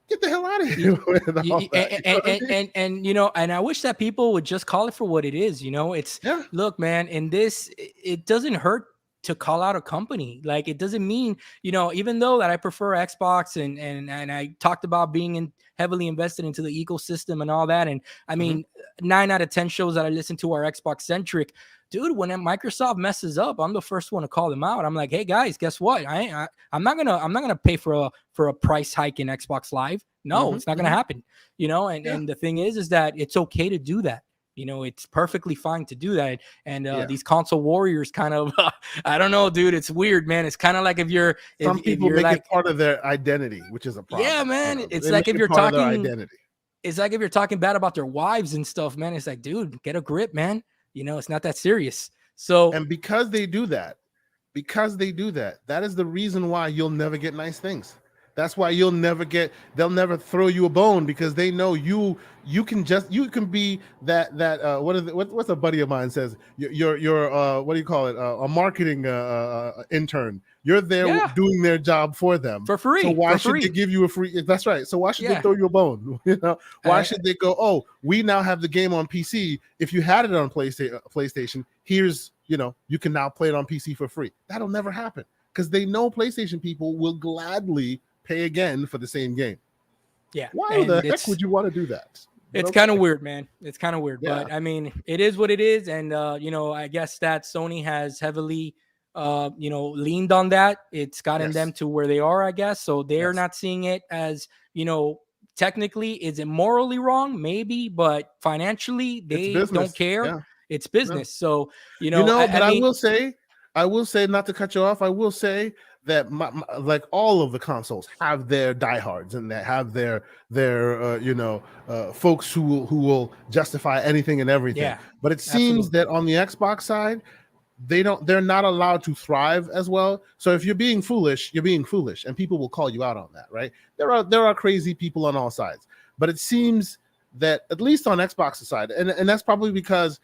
get the hell out of Y- here with all that. You know what I mean? and I wish that people would just call it for what it is. It's, Yeah. look, man, in this, it doesn't hurt to call out a company. Like, it doesn't mean, even though that I prefer Xbox, and I talked about being heavily invested into the ecosystem and all that. And I Mhm. mean, 9 out of 10 shows that I listen to are Xbox centric. Dude, when Microsoft messes up, I'm the first one to call them out. I'm like, hey guys, guess what? I'm not gonna pay for a price hike in Xbox Live. No, Mhm. it's not gonna Mhm. happen. And Yeah. and the thing is that it's okay to do that. It's perfectly fine to do that. And Yeah. these console warriors kind of, I don't know, dude. It's weird, man. It's kind of like if you're if Some if people you're make it like, part of their identity, which is a yeah, problem. You man. know, It's they make like if it you're part of their talking, identity. it's like if you're talking bad about their wives and stuff, man. It's like, dude, get a grip, man. It's not that serious. So And because they do that, that is the reason why you'll never get nice things. That's why they'll never throw you a bone because they know you can be that what's a buddy of mine says you're what do you call it, a marketing intern. You're there yeah, doing their job for them. for So free, why for should they free. give you a free? That's right. So why should they Yeah. throw you a bone? Why Uh, should they go, oh, we now have the game on PC. If you had it on PlayStation, here's, you can now play it on PC for free. That'll never happen because they know PlayStation people will gladly pay again for the same game. yeah. Why the And heck would you want to do that? But it's kind of okay. weird, man. It's kind of weird, Yeah. but I mean, it is what it is. And I guess that Sony has heavily, leaned on that. It's gotten them Yes. to where they are, I guess. So they're Yes. not seeing it as, technically, is it morally wrong? Maybe, but financially, It's they don't business. care. Yeah. It's No. business. So, I But mean, I will say, not to cut you off, I will say that like all of the consoles have their diehards and they have their folks who will justify anything and everything. Yeah, But it seems absolutely. that on the Xbox side, they're not allowed to thrive as well. So if you're being foolish, you're being foolish, and people will call you out on that, right? There are crazy people on all sides, but it seems that at least on Xbox's side, and that's probably because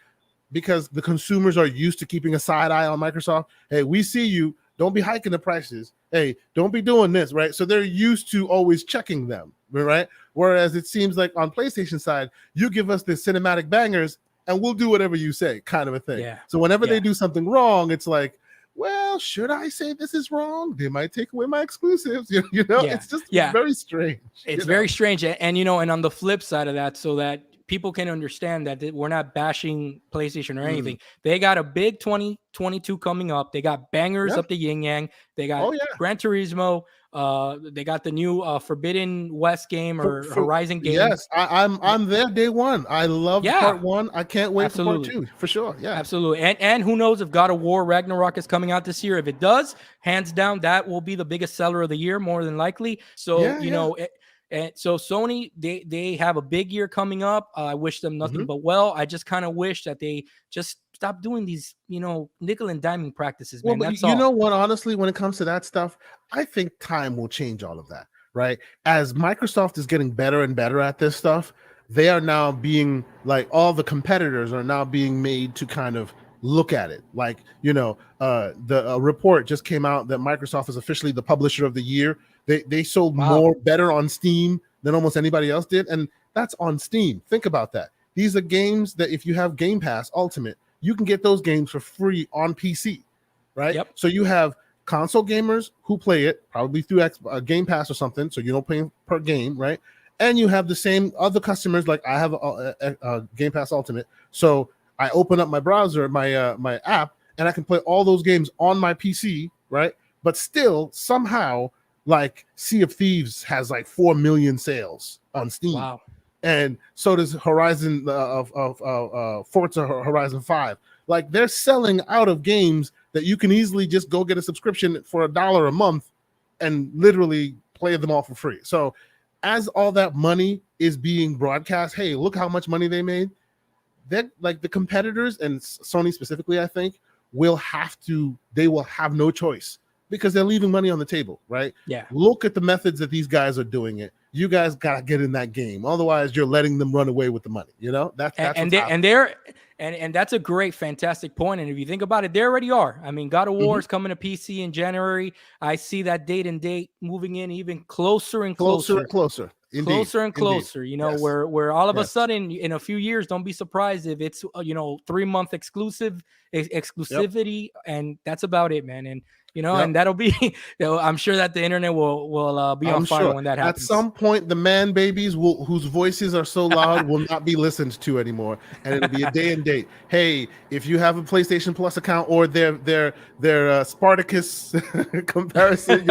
the consumers are used to keeping a side eye on Microsoft. Hey, we see you. Don't be hiking the prices. Hey, don't be doing this, right? So they're used to always checking them, right? Whereas it seems like on PlayStation side, you give us the cinematic bangers and we'll do whatever you say, kind of a thing. Yeah, So whenever they yeah, do something wrong, it's like, well, should I say this is wrong? They might take away my exclusives. yeah, It's just yeah. very strange. It's very strange, and and on the flip side of that, so that people can understand that we're not bashing PlayStation or Mm. anything. They got a big 2022 coming up. They got bangers Yeah. up the yin yang. They got Oh yeah. Gran Turismo. They got the new Forbidden West game or For Horizon game. yes, I'm there day one. I loved Yeah, part one. I can't wait for part absolutely. two for sure. Yeah. Absolutely. And who knows if God of War Ragnarok is coming out this year. If it does, hands down, that will be the biggest seller of the year, more than likely. So, Yeah, yeah. and so Sony, they have a big year coming up. I wish them nothing Mhm. but well. I just kind of wish that they just stop doing these, nickel and diming practices, Well, man. but That's you know all. what? Honestly, when it comes to that stuff, I think time will change all of that, right? As Microsoft is getting better and better at this stuff, they are now being like all the competitors are now being made to kind of look at it. Like, the report just came out that Microsoft is officially the publisher of the year. They sold Wow. more better on Steam than almost anybody else did, and that's on Steam. Think about that. These are games that if you have Game Pass Ultimate, you can get those games for free on PC, right? Yep. So you have console gamers who play it probably through Game Pass or something, so you don't pay per game, right? And you have the same other customers. Like I have a Game Pass Ultimate, so I open up my browser, my app, and I can play all those games on my PC, right? But still, somehow, like Sea of Thieves has like 4 million sales on Steam, Wow. and so does Horizon Forza Horizon 5. Like they're selling out of games that you can easily just go get a subscription for $1 a month and literally play them all for free. So as all that money is being broadcast, hey, look how much money they made. That like the competitors and Sony specifically, I think, they will have no choice because they're leaving money on the table, right? Yeah. Look at the methods that these guys are doing it. You guys gotta get in that game, otherwise you're letting them run away with the money. That's and what's they happening. and they're and that's a great, fantastic point. And if you think about it, they already are. I mean, God of War Mhm. is coming to PC in January. I see that date and date moving in even closer and Closer closer, and closer, indeed, closer and indeed. closer. Yes, Where all of a yes, sudden in a few years, don't be surprised if it's 3 month yep, exclusivity, and that's about it, man. And yep. and that'll be. I'm sure that the internet will be on I'm fire sure when that at happens. some point the man babies whose voices are so loud will not be listened to anymore, and it'll be a day and date. Hey, if you have a PlayStation Plus account or their Spartacus comparison,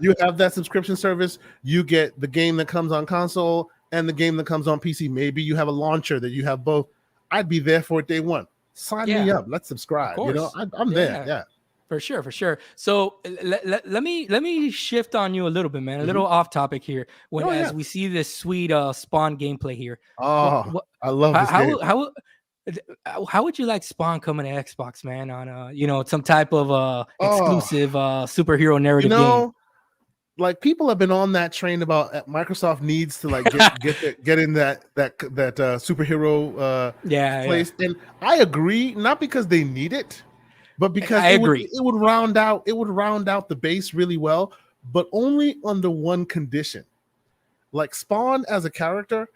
you have that subscription service. You get the game that comes on console and the game that comes on PC. Maybe you have a launcher that you have both. I'd be there for it day one. Sign me Yeah, up. Let's of subscribe. course. I'm there. Yeah. Yeah. For sure, for sure. So let me shift on you a little bit, man. A Mhm. little off topic here. When Oh yeah. as we see this sweet Spawn gameplay here, Oh, what I love how this game. how would you like Spawn coming to Xbox, man? On some type of Oh, exclusive superhero you narrative game. know, like people have been on that train about Microsoft needs to like get in that superhero Yeah, yeah. place, and I agree, not because they need it, but because I agree. it would round out the base really well, but only under one condition. Like Spawn as a character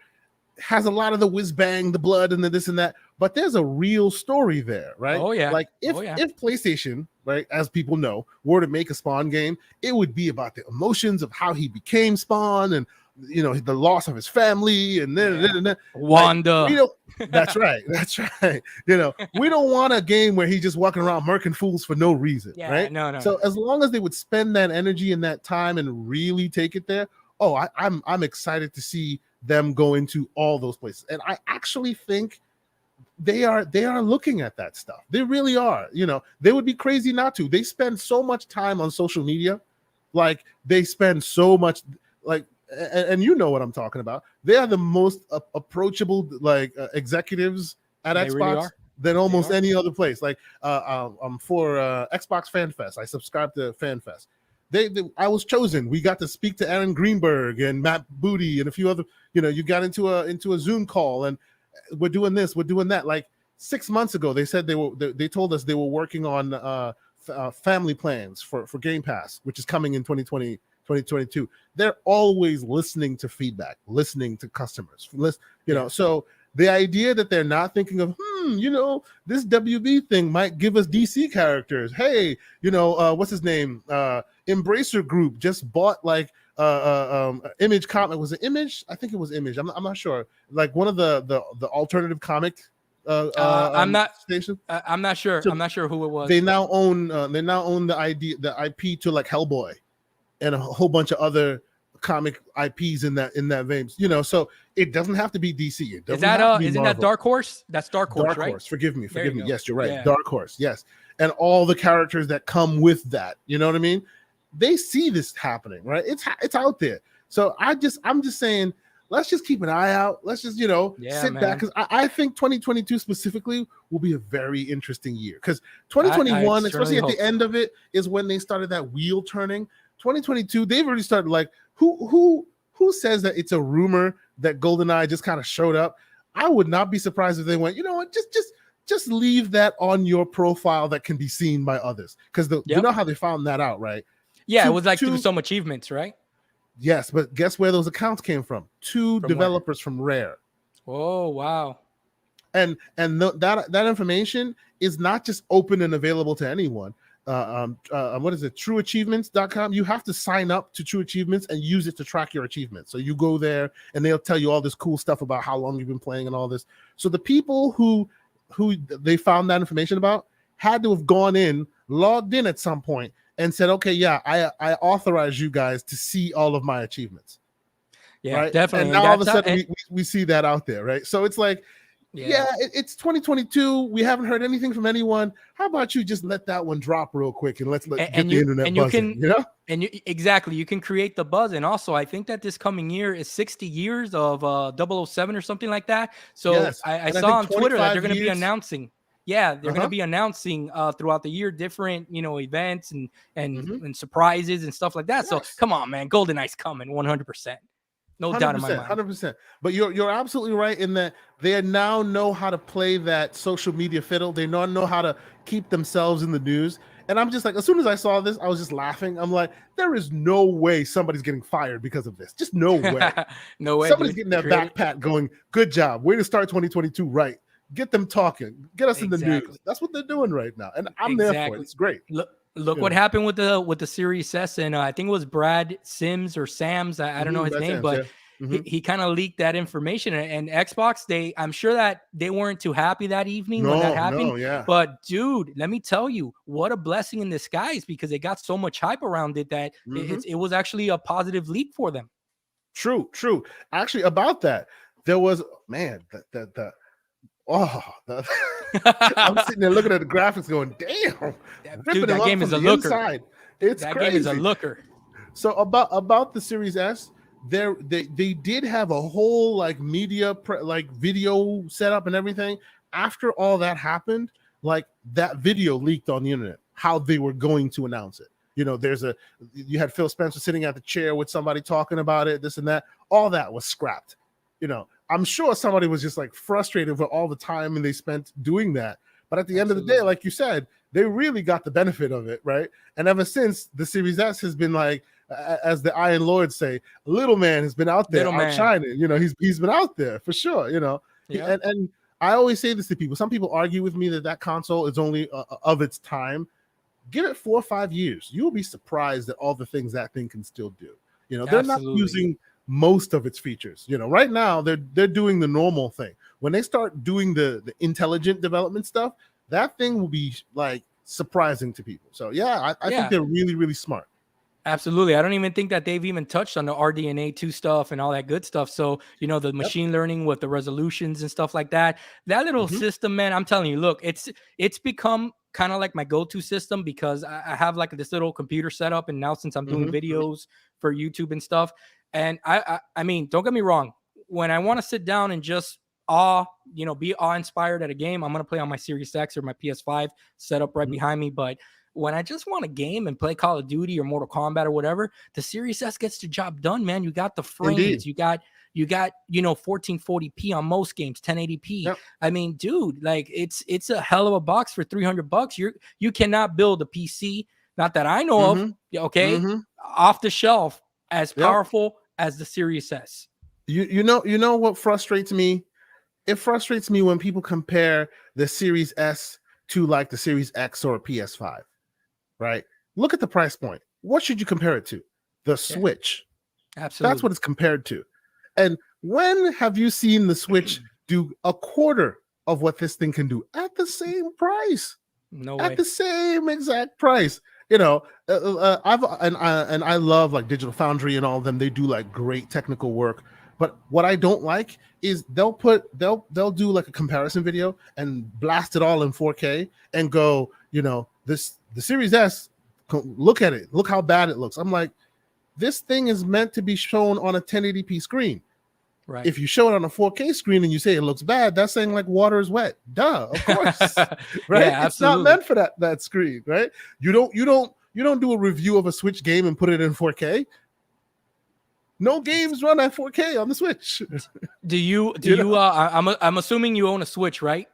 has a lot of the whiz bang, the blood, and the this and that, but there's a real story there, right? Oh yeah. Like if Oh yeah. if PlayStation, right, as people know, were to make a Spawn game, it would be about the emotions of how he became Spawn and the loss of his family and Yeah. then like we Wanda. don't. That's right. That's right. We don't want a game where he's just walking around murking fools for no reason, Yeah. right? No. No. So No. as long as they would spend that energy and that time and really take it there, oh, I'm excited to see them go into all those places. And I actually think they are looking at that stuff. They really are. They would be crazy not to. They spend so much time on social media, Like they spend so much, like, and you know what I'm talking about. They are the most approachable like executives at They really Xbox are. than They almost are. any other place. Like for Xbox Fan Fest, I subscribed to Fan Fest. I was chosen. We got to speak to Aaron Greenberg and Matt Booty and a few other. You know, you got into a Zoom call, and we're doing this, we're doing that. Like 6 months ago, they said they told us they were working on family plans for Game Pass, which is coming in 2020, 2022. They're always listening to feedback, listening to customers. So the idea that they're not thinking of, this WB thing might give us DC characters. Hey, what's his name? Embracer Group just bought like Image comic. Was it Image? I think it was Image. I'm not sure. Like one of the alternative comic I'm not. station. I'm not sure. So I'm not sure who it was. they now own the IP to like Hellboy and a whole bunch of other comic IPs in that vein. So it doesn't have to be DC. It doesn't have to be isn't Marvel. that Dark Horse? That's Dark Horse, Dark right? Horse. Forgive me. You Yes, you're right. Yeah. Dark Horse. Yes, and all the characters that come with that. You know what I mean? They see this happening, right? It's out there. So I'm just saying, let's just keep an eye out. Let's just sit back, because I think 2022 specifically will be a very interesting year, because 2021, especially at the end of it, is when they started that wheel turning. 2022, they've already started like who says that it's a rumor that GoldenEye just kind of showed up. I would not be surprised if they went, you know what, just leave that on your profile that can be seen by others, because you know how they found that out, right? Yeah, it was like through some achievements, right? Yes, but guess where those accounts came from? Two developers from Rare. Oh, wow. And that information is not just open and available to anyone. What is it? TrueAchievements.com. You have to sign up to True Achievements and use it to track your achievements. So you go there and they'll tell you all this cool stuff about how long you've been playing and all this. So the people who they found that information about had to have gone in, logged in at some point, and said, okay, yeah, I authorize you guys to see all of my achievements. Yeah, right? definitely. And now all of a sudden we see that out there, right? So it's like, it's 2022. We haven't heard anything from anyone. How about you just let that one drop real quick and let's get the internet buzzing, Exactly. You can create the buzz. And also, I think that this coming year is 60 years of 007 or something like that. So I saw on Twitter that they're going to be announcing. Yeah, they're going to be announcing throughout the year different, events and surprises and stuff like that. Yes. So come on, man, GoldenEye's coming 100%. No doubt in my mind. 100%. But you're absolutely right in that they now know how to play that social media fiddle. They now know how to keep themselves in the news. And I'm just like, as soon as I saw this, I was just laughing. I'm like, there is no way somebody's getting fired because of this. Just no way. No way. Somebody's getting that back pat going, good job. Way to start 2022 right. Get them talking. Get us in the news. That's what they're doing right now. And I'm there for it. It's great. Look what happened with the Series S, and I think it was Brad Sims or Sams. I don't know his name, but he kind of leaked that information. And Xbox, I'm sure that they weren't too happy that evening when that happened. But dude, let me tell you, what a blessing in disguise, because they got so much hype around it that it was actually a positive leak for them. True. Actually, about that, there was I'm sitting there looking at the graphics going, damn, dude, that game is a looker. Inside. It's crazy. Game is a looker. So about the Series S, they did have a whole like media video setup and everything. After all that happened, like that video leaked on the internet, how they were going to announce it. You had Phil Spencer sitting at the chair with somebody talking about it, this and that. All that was scrapped. I'm sure somebody was just like frustrated for all the time and they spent doing that. But at the end of the day, like you said, they really got the benefit of it, right? And ever since, the Series S has been like, as the Iron Lords say, little man has been out there outshining. He's been out there for sure. Yeah. And I always say this to people. Some people argue with me that console is only of its time. Give it 4 or 5 years. You will be surprised at all the things that thing can still do. They're not using most of its features. Right now they're doing the normal thing. When they start doing the intelligent development stuff, that thing will be like surprising to people. So I think they're really, really smart. Absolutely. I don't even think that they've even touched on the RDNA 2 stuff and all that good stuff. So, the machine learning with the resolutions and stuff like that, that little system, man, I'm telling you, look, it's become kind of like my go-to system because I have like this little computer setup, and now since I'm doing videos for YouTube and stuff, and I mean, don't get me wrong, when I want to sit down and just be awe inspired at a game, I'm gonna play on my Series X or my PS5 set up right behind me. But when I just want a game and play Call of Duty or Mortal Kombat or whatever, the Series S gets the job done, man. You got the frames, Indeed. you got 1440p on most games, 1080p. Yep. I mean, dude, like it's a hell of a box for $300. You cannot build a PC, not that I know of, okay, off the shelf as powerful as the Series S. You know what frustrates me? It frustrates me when people compare the Series S to like the Series X or a PS5, right? Look at the price point. What should you compare it to? The Switch. Absolutely. That's what it's compared to. And when have you seen the Switch do a quarter of what this thing can do at the same price? No way. At the same exact price. You know, I love like Digital Foundry and all of them. They do like great technical work. But what I don't like is they'll do like a comparison video and blast it all in 4K and go, the Series S, look at it, look how bad it looks. I'm like, this thing is meant to be shown on a 1080p screen. Right. If you show it on a 4K screen and you say it looks bad, that's saying like water is wet. Duh, of course. Right? Yeah, it's not meant for that screen, right? You don't do a review of a Switch game and put it in 4K. No games run at 4K on the Switch. Do you I'm assuming you own a Switch, right?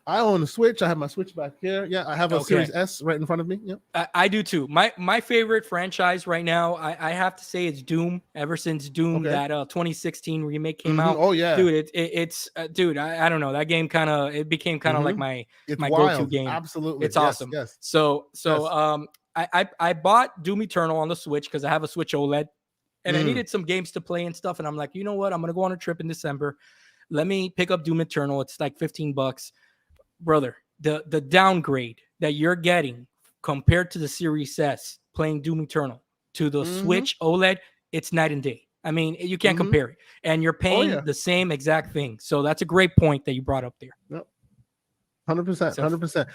I own a Switch. I have my Switch back here. Yeah, I have a Series S right in front of me. Yep. I do too. My favorite franchise right now, I have to say, it's Doom. Ever since Doom, that 2016 remake came out. Oh yeah, dude, it's dude. I don't know, that game it became kind of like my wild. go-to game. Absolutely, it's awesome. Yes. So I bought Doom Eternal on the Switch because I have a Switch OLED, and I needed some games to play and stuff. And I'm like, you know what? I'm gonna go on a trip in December. Let me pick up Doom Eternal. It's like $15. Brother, the downgrade that you're getting compared to the Series S playing Doom Eternal to the Switch OLED, it's night and day. I mean, you can't compare it. And you're paying the same exact thing. So that's a great point that you brought up there. Yep. 100%.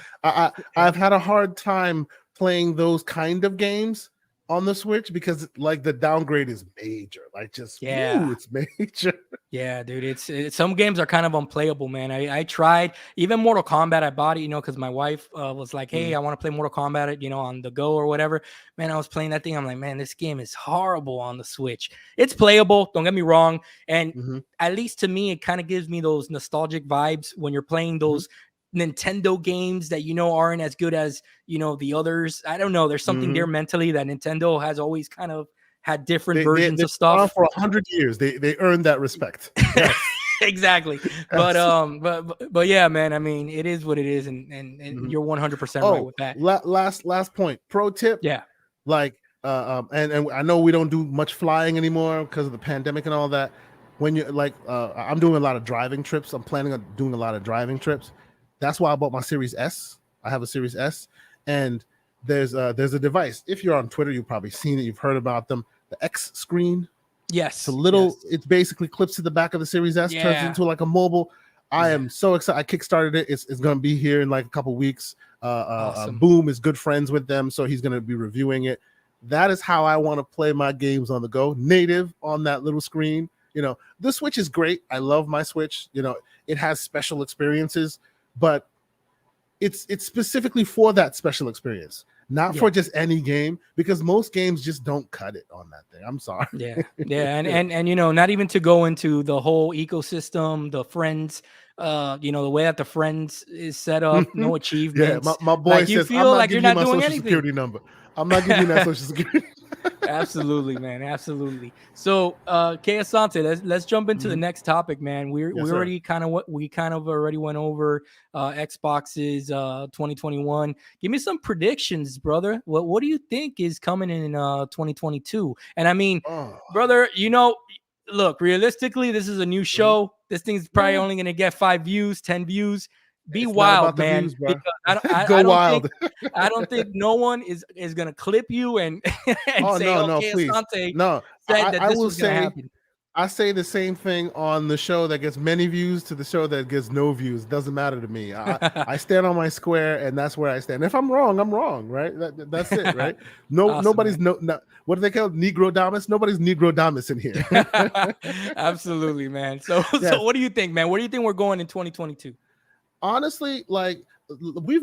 I've had a hard time playing those kind of games on the Switch because like the downgrade is major, like just it's major. Yeah, dude, it's some games are kind of unplayable, man. I tried even Mortal Kombat. I bought it, because my wife was like, "Hey, I want to play Mortal Kombat, on the go or whatever." Man, I was playing that thing. I'm like, man, this game is horrible on the Switch. It's playable, don't get me wrong, and at least to me, it kind of gives me those nostalgic vibes when you're playing those Nintendo games that aren't as good as the others. I don't know. There's something there mentally that Nintendo has always kind of had different versions of stuff for 100 years. They earned that respect. Yes. Exactly. But yeah, man. I mean, it is what it is, and you're 100% right with that. Last point. Pro tip. Yeah. Like and I know we don't do much flying anymore because of the pandemic and all that. When you I'm doing a lot of driving trips. I'm planning on doing a lot of driving trips. That's why I bought my Series S. I have a Series S, and there's a device. If you're on Twitter, you've probably seen it. You've heard about them. The X screen. Yes. It's a little. It basically clips to the back of the Series S, turns into like a mobile. I am so excited. I kickstarted it. It's going to be here in like a couple weeks. Awesome. Boom is good friends with them, so he's going to be reviewing it. That is how I want to play my games on the go, native on that little screen. The Switch is great. I love my Switch. It has special experiences, but it's specifically for that special experience, not for just any game, because most games just don't cut it on that thing. I'm sorry. Yeah. And not even to go into the whole ecosystem, the friends, the way that the friends is set up, no achievements. Yeah, my boy says, you feel like you're not doing anything. Security number. I'm not giving you that social security. Absolutely, man. Absolutely. So, K.Asante, let's jump into the next topic, man. We already kind of already went over Xbox's 2021. Give me some predictions, brother. What do you think is coming in 2022? And I mean, brother, look, realistically, this is a new show. This thing's probably only going to get 5 views, 10 views. Be wild, man. Views, because I Go don't wild. I don't think no one is gonna clip you and say, no, okay, please. Asante No, said that I this will was gonna say, happen. I say the same thing on the show that gets many views to the show that gets no views. Doesn't matter to me. I stand on my square, and that's where I stand. If I'm wrong, I'm wrong, right? That's it, right? Awesome, Nobody's man. no. What do they call it? Negro Damas? Nobody's Negro Damas in here. Absolutely, man. So, Yes, what do you think, man? Where do you think we're going in 2022? honestly, like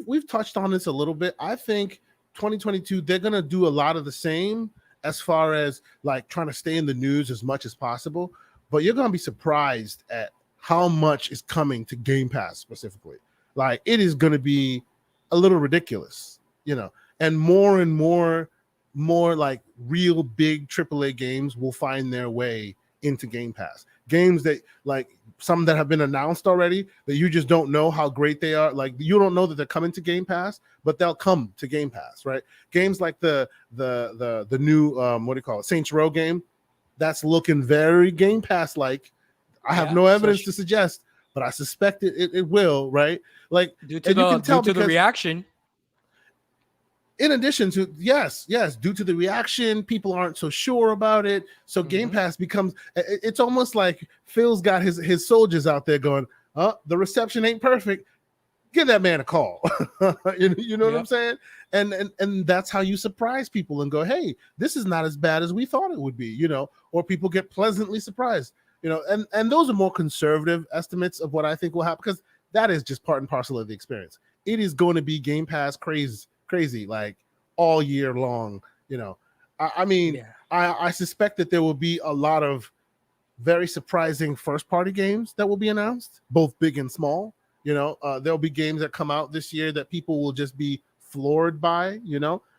we've touched on this a little bit. I think 2022 they're gonna do a lot of the same as far as like trying to stay in the news as much as possible. But you're gonna be surprised at how much is coming to Game Pass specifically. Like it is gonna be a little ridiculous, and more like real big AAA games will find their way into Game Pass. Games that like some that have been announced already that you just don't know how great they are. Like you don't know that they're coming to Game Pass, but they'll come to Game Pass, right? Games like the new what do you call it, Saints Row game, that's looking very Game Pass like. I have Yeah. no So evidence to suggest, but I suspect it will, right? Like, and you can due tell to the because reaction. in addition to yes, due to the reaction, people aren't so sure about it. So Game Hmm. Pass becomes it's almost like Phil's got his soldiers out there going, "Oh, the reception ain't perfect. Give that man a call." You know what I'm Yep. saying? And that's how you surprise people and go, "Hey, this is not as bad as we thought it would be," or people get pleasantly surprised, and those are more conservative estimates of what I think will happen because that is just part and parcel of the experience. It is going to be Game Pass crazy like all year long. I mean, Yeah. I suspect that there will be a lot of very surprising first party games that will be announced, both big and small. There'll be games that come out this year that people will just be floored by,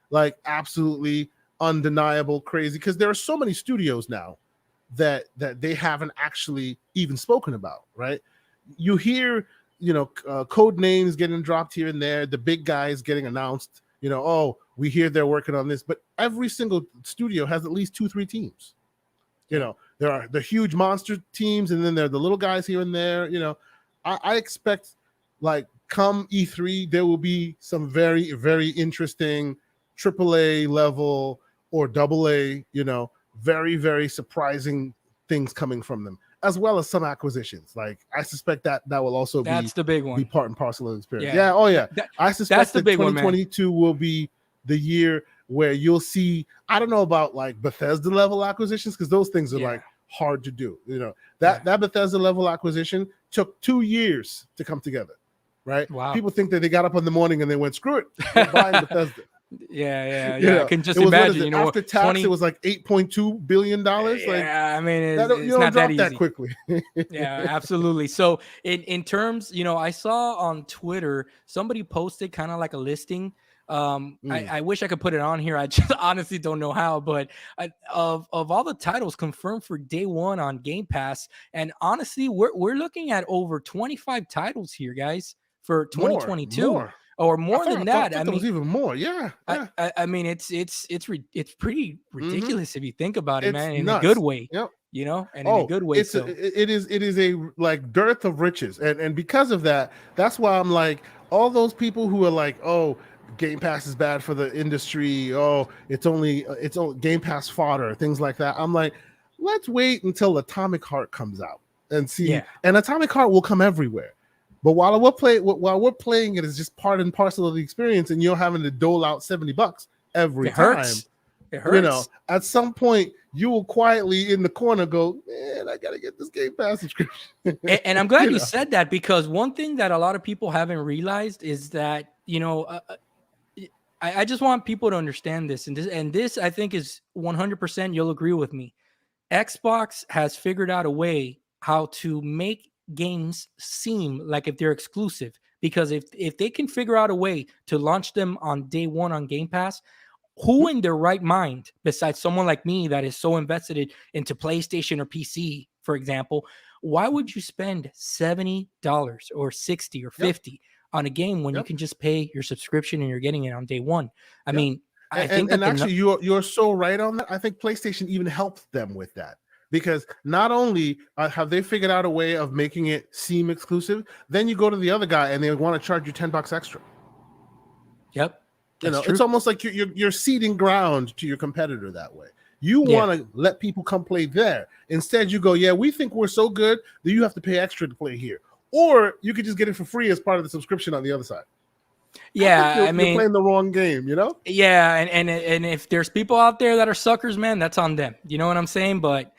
like absolutely undeniable crazy because there are so many studios now that they haven't actually even spoken about, right? You hear, code names getting dropped here and there, the big guys getting announced, oh, we hear they're working on this, but every single studio has at least 2-3 teams. Yeah. There are the huge monster teams, and then there are the little guys here and there. I expect like come E3, there will be some very, very interesting AAA level or AA, very, very surprising things coming from them, as well as some acquisitions. Like I suspect that will also That's be the big one. part and parcel of the experience. Yeah. Yeah, oh yeah. That, I that's suspect the that big one, man. 2022 will be the year where you'll see, I don't know about like Bethesda level acquisitions because those things are Yeah. like hard to do. Yeah. That Bethesda level acquisition took 2 years to come together, right? Wow. People think that they got up in the morning and they went, screw it, we're buying Bethesda. Yeah. I can just It was, what is imagine, it? After tax, 20. it was like $8.2 billion. Like Yeah. I mean, that, you it's don't not that drop that easy. quickly. Yeah, absolutely. So in terms, I saw on Twitter somebody posted kind of like a listing. Mm. I wish I could put it on here. I just honestly don't know how, but of all the titles confirmed for day one on Game Pass, and honestly, we're looking at over 25 titles here, guys, for More, 2022 more. or I more thought, than I thought, that. thought there was even more. Yeah, yeah. I mean, it's pretty Mm-hmm. ridiculous if you think about it, It's man, in a good nuts. way, Yep. and in a Oh, good way. So it is a like dearth of riches, and because of that, that's why I'm like all those people who are like, oh, Game Pass is bad for the industry. Oh, it's only Game Pass fodder, things like that. I'm like, let's wait until Atomic Heart comes out and see. yeah, And Atomic Heart will come everywhere. But while we're playing it as just part and parcel of the experience, and you're having to dole out $70 every it time, hurts. It hurts. at some point you will quietly in the corner go, man, I gotta get this Game Pass subscription. And I'm glad you said that because one thing that a lot of people haven't realized is that I just want people to understand this, and this I think is 100%. You'll agree with me. Xbox has figured out a way how to make games seem like if they're exclusive. Because if they can figure out a way to launch them on day one on Game Pass, who in their right mind, besides someone like me that is so invested into PlayStation or PC, for example, why would you spend $70 or 60 or Yep, 50 on a game when you yep, can just pay your subscription and you're getting it on day one? I yep. mean, I And, think and that they're actually, not. you're so right on that. I think PlayStation even helped them with that because not only have they figured out a way of making it seem exclusive, then you go to the other guy and they want to charge you $10 extra. Yep, that's It's true. almost like you're ceding ground to your competitor that way. You Yeah. want to let people come play there. Instead, you go, yeah, we think we're so good that you have to pay extra to play here. Or you could just get it for free as part of the subscription on the other side. I think Yeah, I you're mean, playing the wrong game, you know? yeah, and if there's people out there that are suckers, man, that's on them. You know what I'm saying? But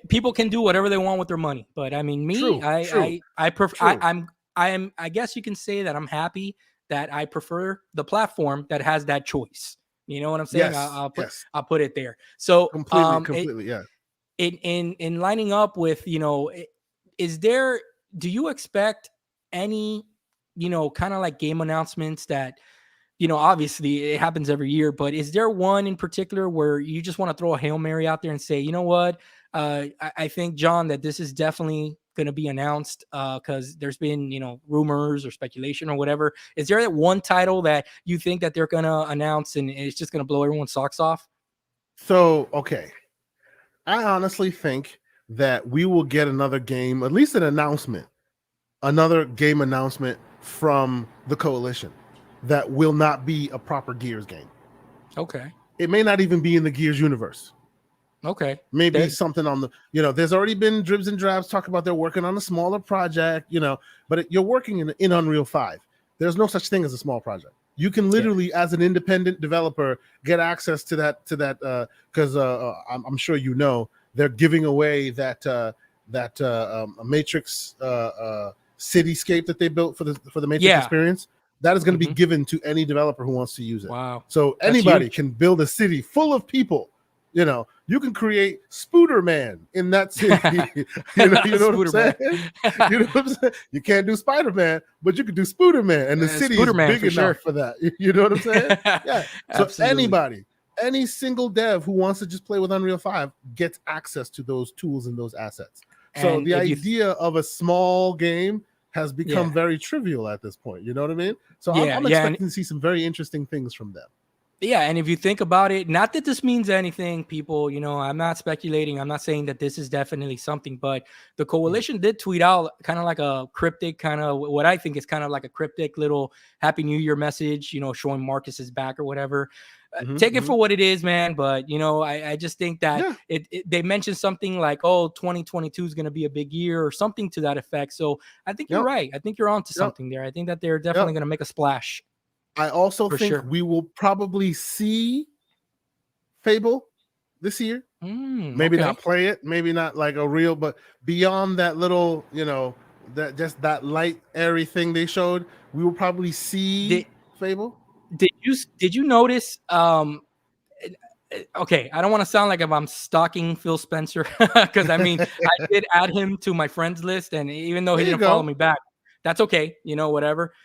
people can do whatever they want with their money. But I mean, me, True, true, true. I guess you can say that I'm happy that I prefer the platform that has that choice. You know what I'm saying? Yes, yes. I'll put it there. So Completely, completely, yeah. in lining up with, is there, do you expect any, kind of like game announcements that, obviously it happens every year, but is there one in particular where you just want to throw a Hail Mary out there and say, you know what? I think, John, that this is definitely going to be announced because there's been, rumors or speculation or whatever. Is there that one title that you think that they're going to announce and it's just going to blow everyone's socks off? So, okay. I honestly think that we will get another game, at least another game announcement from the Coalition that will not be a proper Gears game. Okay. It may not even be in the Gears universe. Okay. Maybe something on the, there's already been dribs and drabs talk about they're working on a smaller project, but you're working in Unreal 5. There's no such thing as a small project. You can literally, as an independent developer, get access to that because I'm sure they're giving away that Matrix cityscape that they built for the Matrix experience. That is going to be given to any developer who wants to use it. Wow! So anybody can build a city full of people. You can create Spooderman in that city. you know what I'm saying? You know what I'm saying? You can't do Spider-Man, but you can do Spooderman, and the city is big enough for that. You know what I'm saying? Yeah. So anybody, any single dev who wants to just play with Unreal 5 gets access to those tools and those assets. So the idea of a small game has become very trivial at this point. You know what I mean? So I'm expecting to see some very interesting things from them. Yeah, and if you think about it, not that this means anything, people, I'm not speculating. I'm not saying that this is definitely something, but the Coalition did tweet out kind of like a cryptic, kind of what I think is kind of like a cryptic little Happy New Year message, showing Marcus is back or whatever. Take it for what it is, man. But, I just think that they mentioned something like, 2022 is going to be a big year or something to that effect. So I think you're right. I think you're onto something there. I think that they're definitely going to make a splash. I also think we will probably see Fable this year. Maybe not play it, maybe not like a real, but beyond that little, that light airy thing they showed, we will probably see Fable. Did you notice? Okay, I don't want to sound like if I'm stalking Phil Spencer because I mean I did add him to my friends list, and even though he didn't follow me back, that's okay. Whatever.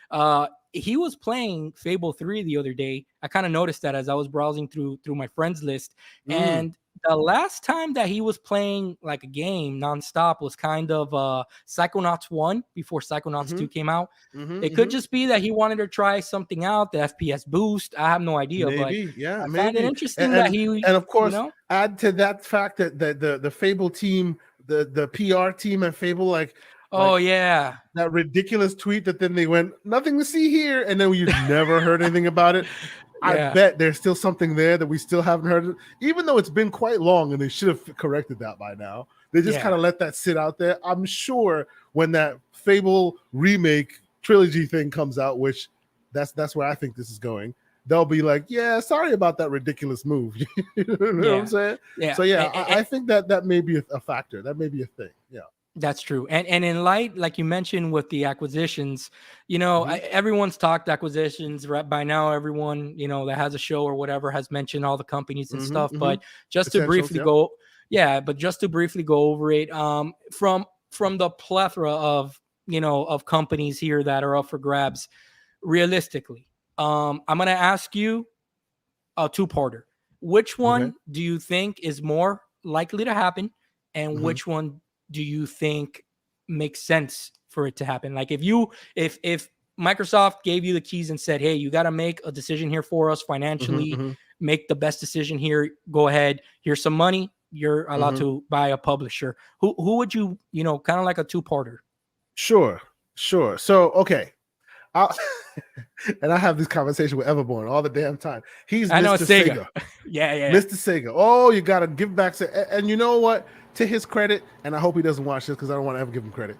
He was playing Fable 3 the other day. I kind of noticed that as I was browsing through my friends list. And the last time that he was playing like a game nonstop was kind of Psychonauts 1 before Psychonauts 2 came out. It could just be that he wanted to try something out, the FPS boost. I have no idea, maybe, but yeah, I maybe. find it interesting that he, and of course, add to that fact that the Fable team, the PR team at Fable, that ridiculous tweet that then they went, nothing to see here, and then you never heard anything about it. I bet there's still something there that we still haven't heard, even though it's been quite long and they should have corrected that by now. They just kind of let that sit out there. I'm sure when that Fable remake trilogy thing comes out, which that's where I think this is going, they'll be like, yeah, sorry about that ridiculous move. You know what I'm saying? Yeah. So I think that may be a factor. That may be a thing. Yeah. That's true. And in light, like you mentioned with the acquisitions, everyone's talked acquisitions right by now. Everyone, that has a show or whatever has mentioned all the companies and stuff. But just to briefly go over it, from the plethora of, of companies here that are up for grabs, realistically, I'm going to ask you a two-parter. Which one do you think is more likely to happen? And which one do you think makes sense for it to happen? Like if Microsoft gave you the keys and said, hey, you got to make a decision here for us financially, make the best decision here, go ahead, here's some money, you're allowed to buy a publisher. Who would you, kind of like a two-parter? Sure. So, okay. I'll, and I have this conversation with Everborn all the damn time. He's I know Mr. it's Sega. Sega. Yeah. Mr. Sega. Oh, you got to give back. And you know what? To his credit, and I hope he doesn't watch this because I don't want to ever give him credit.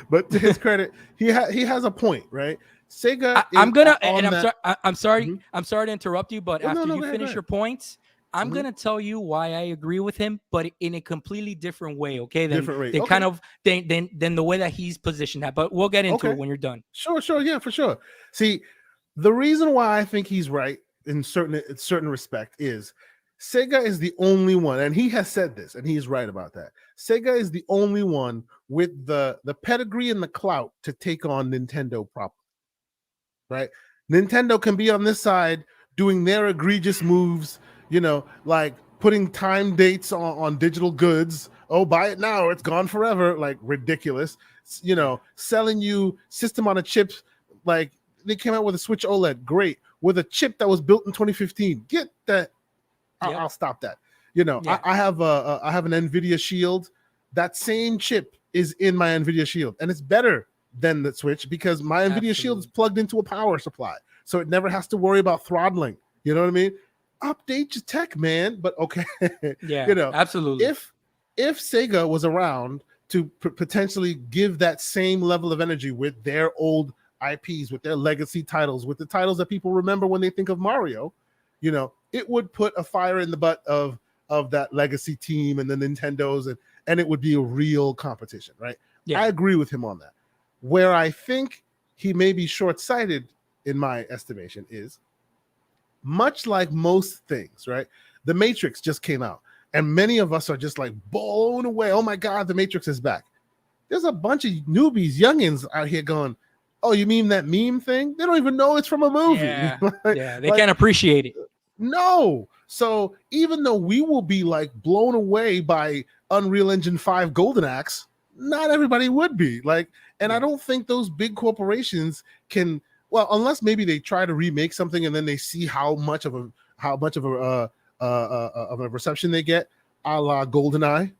But to his credit, he has a point, right? Sega I'm is gonna, and on I'm that. sorry, I'm sorry, Mhm. I'm sorry to interrupt you, but Oh, after no, you go ahead, go finish ahead. your points, I'm Mhm. gonna tell you why I agree with him, but in a completely different way. Okay, Different rate. then kind Okay. of than the way that he's positioned that. But we'll get into it Okay. when you're done. Sure. Yeah, for sure. See, the reason why I think he's right in certain respect is Sega is the only one, and he has said this, and he's right about that. Sega is the only one with the pedigree and the clout to take on Nintendo properly, right? Nintendo can be on this side doing their egregious moves, like putting time dates on digital goods. Oh, buy it now or it's gone forever, like ridiculous. Yeah. Selling you system on a chip, like they came out with a Switch OLED, great, with a chip that was built in 2015. Get that. Yep. I'll stop that. Yeah. I have an NVIDIA Shield. That same chip is in my NVIDIA Shield, and it's better than the Switch because my NVIDIA Shield is Absolutely. plugged into a power supply, so it never has to worry about throttling. You know what I mean? Update your tech, man. But okay, Yeah. you know, Absolutely. if Sega was around to potentially give that same level of energy with their old IPs, with their legacy titles, with the titles that people remember when they think of Mario, it would put a fire in the butt of that legacy team and the Nintendos, and it would be a real competition, right? Yeah. I agree with him on that. Where I think he may be short-sighted, in my estimation, is much like most things, right? The Matrix just came out, and many of us are just like blown away. Oh my God, the Matrix is back. There's a bunch of newbies, youngins out here going, oh, you mean that meme thing? They don't even know it's from a movie. Yeah. Yeah. They can't appreciate it. No. So even though we will be like blown away by Unreal Engine 5 Golden Axe, not everybody would be. And I Yeah. don't think those big corporations can, well, unless maybe they try to remake something and then they see how much of a reception they get, a la GoldenEye,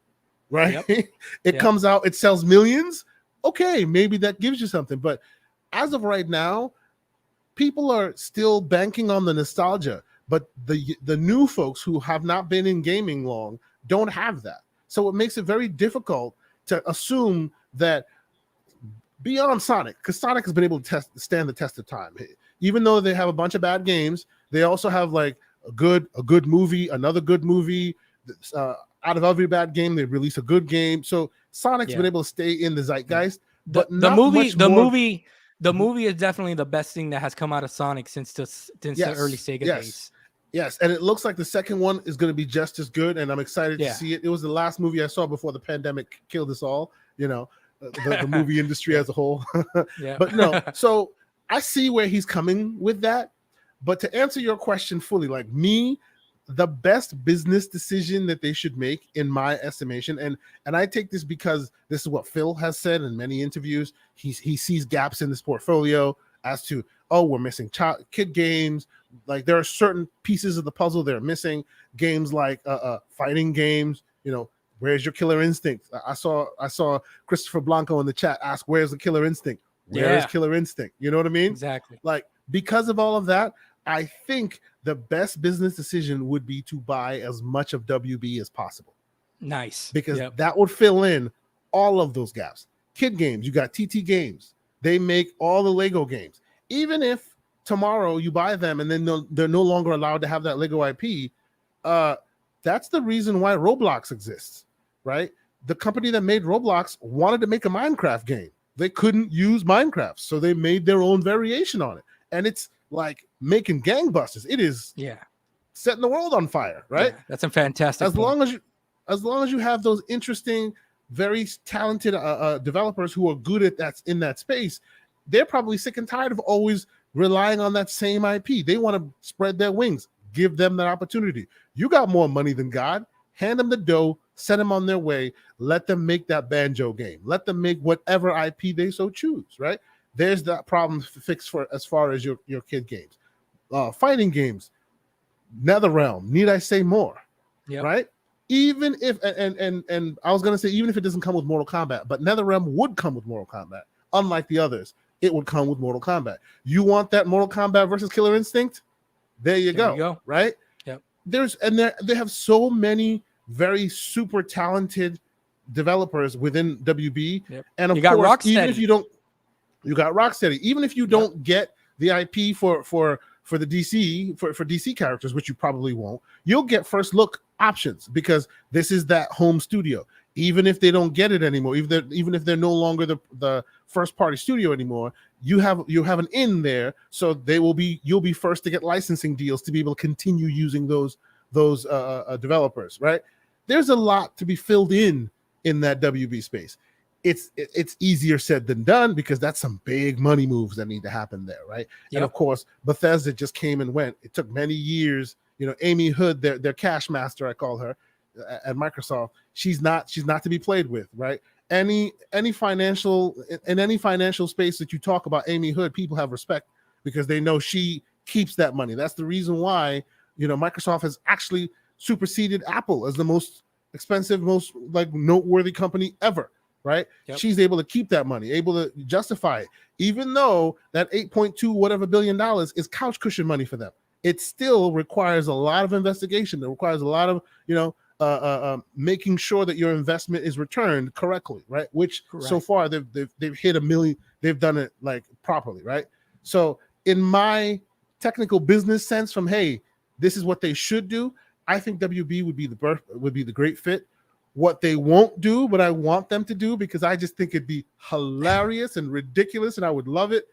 right? Yep. It Yep. comes out, it sells millions. Okay, maybe that gives you something. But as of right now, people are still banking on the nostalgia, but the new folks who have not been in gaming long don't have that. So it makes it very difficult to assume that beyond Sonic, because Sonic has been able to stand the test of time. Even though they have a bunch of bad games, they also have like a good movie, another good movie. Out of every bad game, they release a good game. So Sonic's been able to stay in the Yeah. zeitgeist, The but the not movie much the more. movie the Mhm. movie is definitely the best thing that has come out of Sonic since the early Sega days. Yes, and it looks like the second one is going to be just as good, and I'm excited to Yeah. see it. It was the last movie I saw before the pandemic killed us all. The movie industry Yeah. as a whole. Yeah. But no, so I see where he's coming with that. But to answer your question fully, like me, the best business decision that they should make, in my estimation, and I take this because this is what Phil has said in many interviews. He sees gaps in this portfolio as to, oh, we're missing kid games. Like there are certain pieces of the puzzle they're missing. Games like fighting games. Where's your Killer Instinct? I saw Christopher Blanco in the chat ask, "Where's the Killer Instinct? Where is Yeah. Killer Instinct?" You know what I mean? Exactly. Like because of all of that, I think the best business decision would be to buy as much of WB as possible Nice. because Yep. that would fill in all of those gaps. Kid games, you got TT Games. They make all the Lego games. Even if tomorrow you buy them and then they're no longer allowed to have that Lego IP, that's the reason why Roblox exists, right? The company that made Roblox wanted to make a Minecraft game. They couldn't use Minecraft, so they made their own variation on it. And it's like making gangbusters. It is setting the world on fire, right? Yeah, that's a fantastic As point. long as you have those interesting, very talented developers who are good at that in that space, they're probably sick and tired of always relying on that same IP. They want to spread their wings. Give them that opportunity. You got more money than God. Hand them the dough, send them on their way. Let them make that banjo game. Let them make whatever IP they so choose, right? There's that problem fixed for as far as your kid games. Fighting games, NetherRealm, need I say more? Yep. Right? Even if and I was gonna say even if it doesn't come with Mortal Kombat, but NetherRealm would come with Mortal Kombat, unlike the others. it would come with Mortal Kombat. You want that Mortal Kombat versus Killer Instinct? There you There you go. go. Right? Yep. They have so many very super talented developers within WB. Yep. And of You got course, even if Rocksteady. you don't, you got Rocksteady. Even if you Yep. don't get the IP for the DC for DC characters, which you probably won't, you'll get first look options because this is that home studio. Even if they don't get it anymore, even if they're no longer the first party studio anymore, you have an in there, so you'll be first to get licensing deals to be able to continue using those developers, right? There's a lot to be filled in that WB space. It's easier said than done because that's some big money moves that need to happen there, right? Yep. And of course, Bethesda just came and went. It took many years. You know, Amy Hood, their cash master, I call her, at Microsoft. She's not to be played with, right? Any financial in any financial space that you talk about Amy Hood, people have respect because they know she keeps that money. That's the reason why, you know, Microsoft has actually superseded Apple as the most expensive, most like noteworthy company ever, right? Yep. She's able to keep that money, able to justify it, even though that 8.2 whatever $billion is couch cushion money for them. It still requires a lot of investigation. It requires a lot of, you know, making sure that your investment is returned correctly, right? Which Correct. so far they've hit $1 million. They've done it like properly, right? So in my technical business sense, from hey, this is what they should do, I think WB would be the great fit. What they won't do, but I want them to do because I just think it'd be hilarious and ridiculous, and I would love it.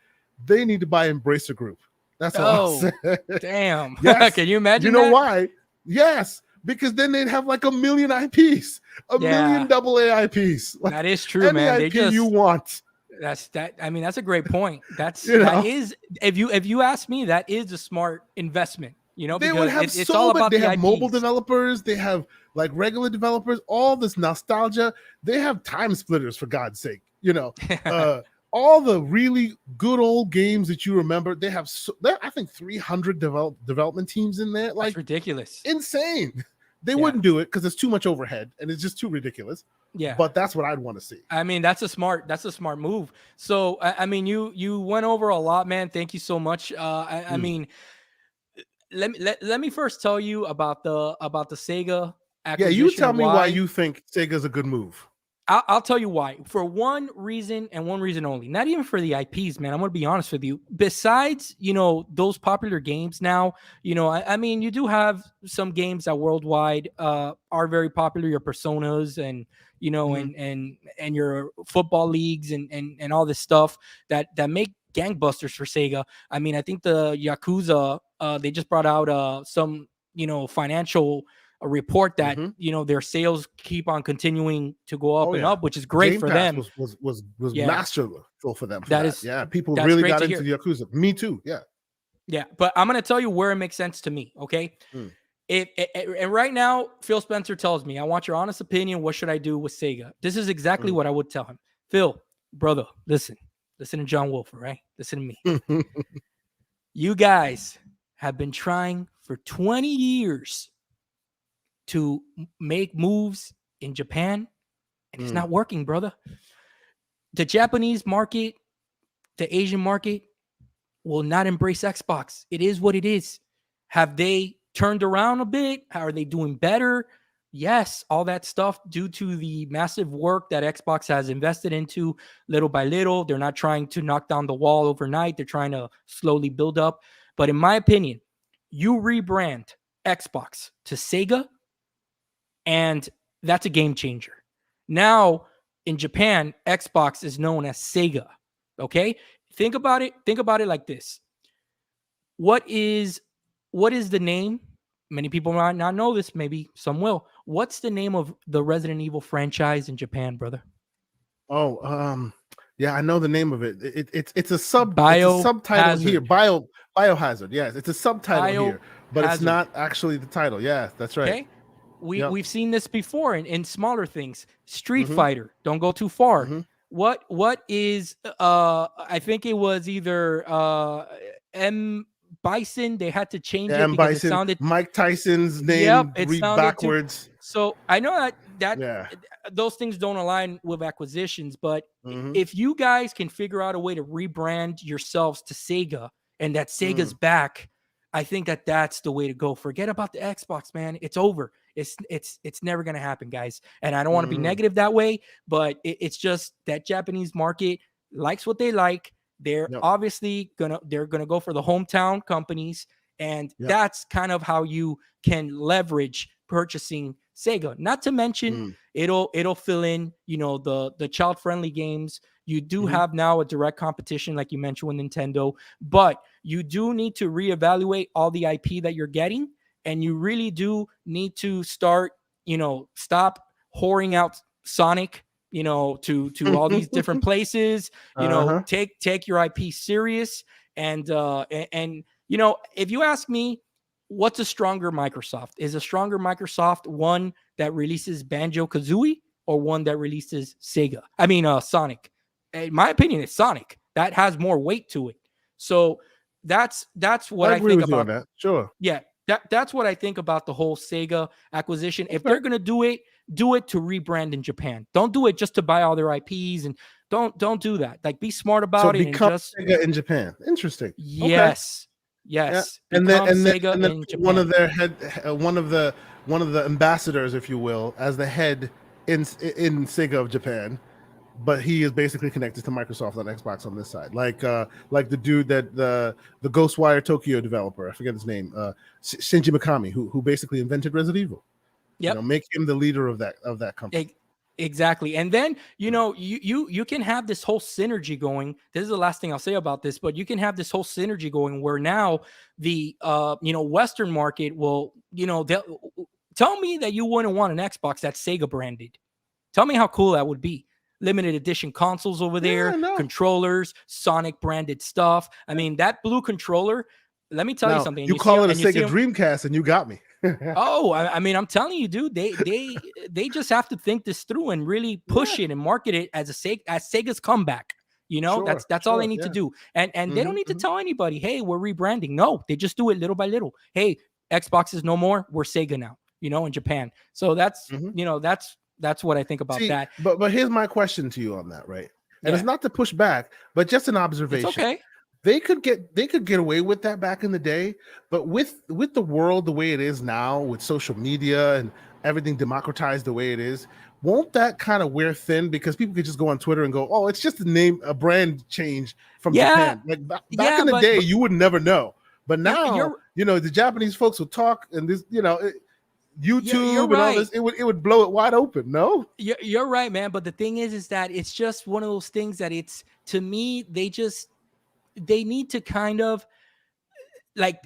They need to buy Embracer Group. That's all I'll say. Damn. Yes. Can you imagine? You know that? why? Yes, because then they'd have like 1 million IPs, a million AA IPs. Like, that is true, any man. IP you want. That's that. I mean, that's a great point. That's You know? that is. If you ask me, that is a smart investment. You know, They because would have it's all about they the have IPs. mobile developers, they have like regular developers, all this nostalgia. They have time splitters, for God's sake. You know, all the really good old games that you remember. They have I think 300 development teams in there. Like, that's ridiculous. Insane. They wouldn't do it because it's too much overhead and it's just too ridiculous. Yeah, but that's what I'd want to see. I mean, that's a smart move. So I mean, you went over a lot, man. Thank you so much. I mean, let me first tell you about the Sega acquisition. Yeah, you tell me why you think Sega's a good move. I'll tell you why. For one reason and one reason only. Not even for the IPs, man. I'm going to be honest with you. Besides, you know, those popular games now, you know, I mean, you do have some games that worldwide are very popular. Your Personas and, you know, and your football leagues and all this stuff that make gangbusters for Sega. I mean, I think the Yakuza, they just brought out some, you know, financial a report that you know their sales keep on continuing to go up and up, which is great Game for Pass them. Was masterful for them. People that's really got into the Yakuza. Me too. Yeah. But I'm gonna tell you where it makes sense to me. Okay. And right now, Phil Spencer tells me, I want your honest opinion. What should I do with Sega? This is exactly what I would tell him. Phil, brother, listen to John Wolfer, right? Listen to me. You guys have been trying for 20 years to make moves in Japan, and it's not working, brother. The Japanese market, the Asian market will not embrace Xbox. It is what it is. Have they turned around a bit? How are they doing better? Yes, all that stuff due to the massive work that Xbox has invested into little by little. They're not trying to knock down the wall overnight. They're trying to slowly build up. But in my opinion, you rebrand Xbox to Sega, and that's a game changer. Now, in Japan, Xbox is known as Sega. Okay? Think about it like this. What is the name? Many people might not know this, maybe some will. What's the name of the Resident Evil franchise in Japan, brother? Yeah, I know the name of it. It's a subtitle here. Biohazard. Yes, it's a subtitle here, but it's not actually the title. Yeah, that's right. Okay. We've seen this before in smaller things. Street Fighter. Don't go too far. What is I think it was either Bison, they had to change it M. because it Bison, sounded. Mike Tyson's Yep, name it read sounded too. backwards. So I know that Yeah. those things don't align with acquisitions, but Mm-hmm. if you guys can figure out a way to rebrand yourselves to Sega and that Sega's Mm. back, I think that that's the way to go. Forget about the Xbox, man. It's over. It's never gonna happen, guys. And I don't want to be Mm-hmm. negative that way, but it's just that Japanese market likes what they like. They're Yep. obviously gonna go for the hometown companies, and Yep. that's kind of how you can leverage purchasing Sega. Not to mention Mm. it'll fill in, the child friendly games. You do Mm-hmm. have now a direct competition, like you mentioned with Nintendo, but you do need to reevaluate all the IP that you're getting, and you really do need to start, stop whoring out Sonic, to all these different places. Uh-huh. Take your IP serious, and if you ask me, what's a stronger Microsoft? Is a stronger Microsoft one that releases Banjo Kazooie or one that releases Sonic? In my opinion, it's Sonic. That has more weight to it. So that's what I I agree think with you on about. that. Sure. Yeah, that's what I think about the whole Sega acquisition. If Okay. they're gonna do it to rebrand in Japan. Don't do it just to buy all their IPs, and don't do that. Like, be smart So about it and become just Sega in Japan. Interesting. Okay. yes, Yeah. yes, And then become and then Sega and then in one of Japan. their head one of the ambassadors, if you will, as the head in Sega of Japan. But he is basically connected to Microsoft on Xbox on this side, like the dude that the Ghostwire Tokyo developer, I forget his name, Shinji Mikami, who basically invented Resident Evil. Yep. Make him the leader of that company. Exactly. And then, you can have this whole synergy going. This is the last thing I'll say about this, but you can have this whole synergy going where now the Western market will, tell me that you wouldn't want an Xbox that's Sega branded. Tell me how cool that would be. Limited edition consoles over Yeah, there, no. controllers, Sonic branded stuff. I mean, that blue controller, let me tell you Now something. And you you see call it a and you see Sega them. Dreamcast, and you got me. Oh, I mean, I'm telling you, dude, they just have to think this through and really Yeah, push it and market it as Sega's comeback. That's all they sure, need to yeah. do. And they don't need to Hmm. tell anybody, hey, we're rebranding. No, they just do it little by little. Hey, Xbox is no more. We're Sega now, in Japan. So Hmm. that's what I think about See, that. but here's my question to you on that, right? And it's Yeah, not to push back, but just an it's observation. okay. They could get away with that back in the day, but with the world the way it is now, with social media and everything democratized the way it is, won't that kind of wear thin? Because people could just go on Twitter and go, "Oh, it's just a brand change from Yeah, Japan." Like back yeah, in the but day, you would never know. But now, you're the Japanese folks will talk, and this, you're YouTube and all right. this, it would blow it wide open. No, You're right, man. But the thing is that it's just one of those things that it's, to me, they need to kind of like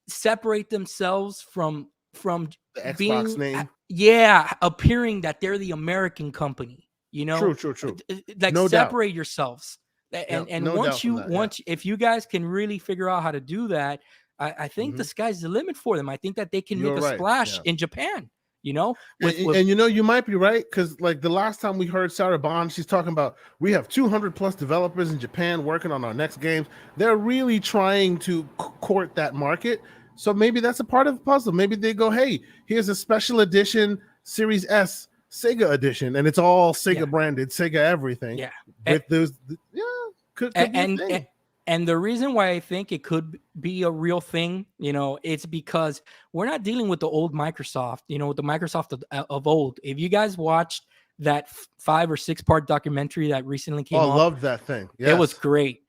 separate themselves from the Xbox being, name. yeah, appearing that they're the American company, True, true, true. like No doubt. separate yourselves. Yeah, And no doubt once from that. Yeah. if you guys can really figure out how to do that, I think the Hmm. sky's the limit for them. I think that they can make You're a right. splash Yeah. in Japan, And, with and you might be right, because like the last time we heard Sarah Bond, she's talking about we have 200 plus developers in Japan working on our next games. They're really trying to court that market. So maybe that's a part of the puzzle. Maybe they go, hey, here's a special edition Series S Sega edition, and it's all yeah, Sega branded, Sega everything. yeah. With those, yeah, could be a and thing. and the reason why I think it could be a real thing, it's because we're not dealing with the old Microsoft, with the Microsoft of old. If you guys watched that 5 or 6 part documentary that recently Oh, came I up, loved that thing. it was Yes, great.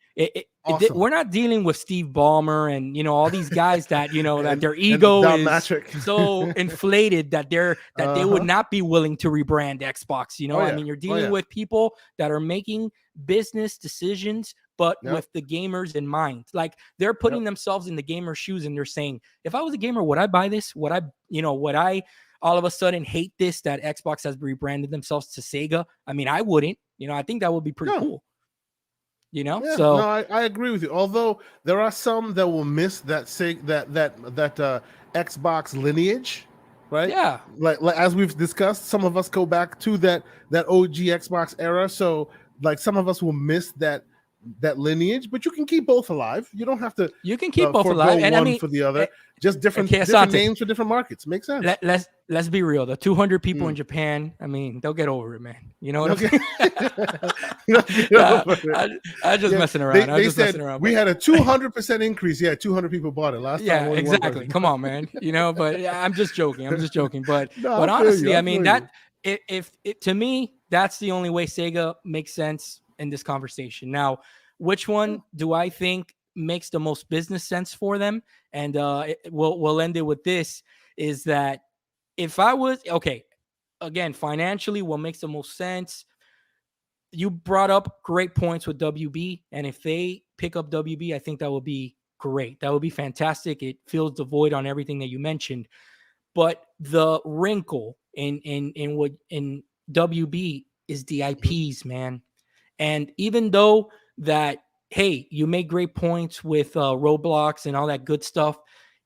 awesome. We're not dealing with Steve Ballmer and all these guys that that their and ego Don is Matrick. so inflated that they would Uh-huh. not be willing to rebrand Xbox. Oh I yeah. mean, you're Oh dealing yeah. with people that are making business decisions, but Yep. with the gamers in mind. Like, they're Yep. putting themselves in the gamer's shoes, and they're saying, if I was a gamer, would I buy this? Would I all of a sudden hate this that Xbox has rebranded themselves to Sega? I mean, I wouldn't. I think that would be pretty No. cool. Yeah, no, So I agree with you. Although there are some that will miss that Xbox lineage, right? yeah, Like as we've discussed, some of us go back to that OG Xbox era. So like some of us will miss that lineage, but you can keep both alive. You don't have to You can keep both forego alive, and I one mean, for the other. eh, Just different K.Asante, names for different markets. Makes sense. let's be real. The 200 people in Mm. Japan, I mean, they'll get over it, man. You know what I'm Okay. saying? Get Nah, over it. I just Yeah, messing around. I they just said messing around, we but had a 200% increase. Yeah, 200 people bought it last time. yeah, Only one exactly. person. Come on, man. You know, but yeah, I'm just joking. I'm just joking. But No, but I feel you. honestly, I I mean feel that you. if it to me, that's the only way Sega makes sense in this conversation. Now, which Yeah. one do I think makes the most business sense for them? And we'll end it with this: is that if I was okay, again, financially, what makes the most sense? You brought up great points with WB, and if they pick up WB, I think that would be great. That would be fantastic. It fills the void on everything that you mentioned. But the wrinkle in what in WB is the Mhm. IPs, man. And even though that, hey, you make great points with Roblox and all that good stuff,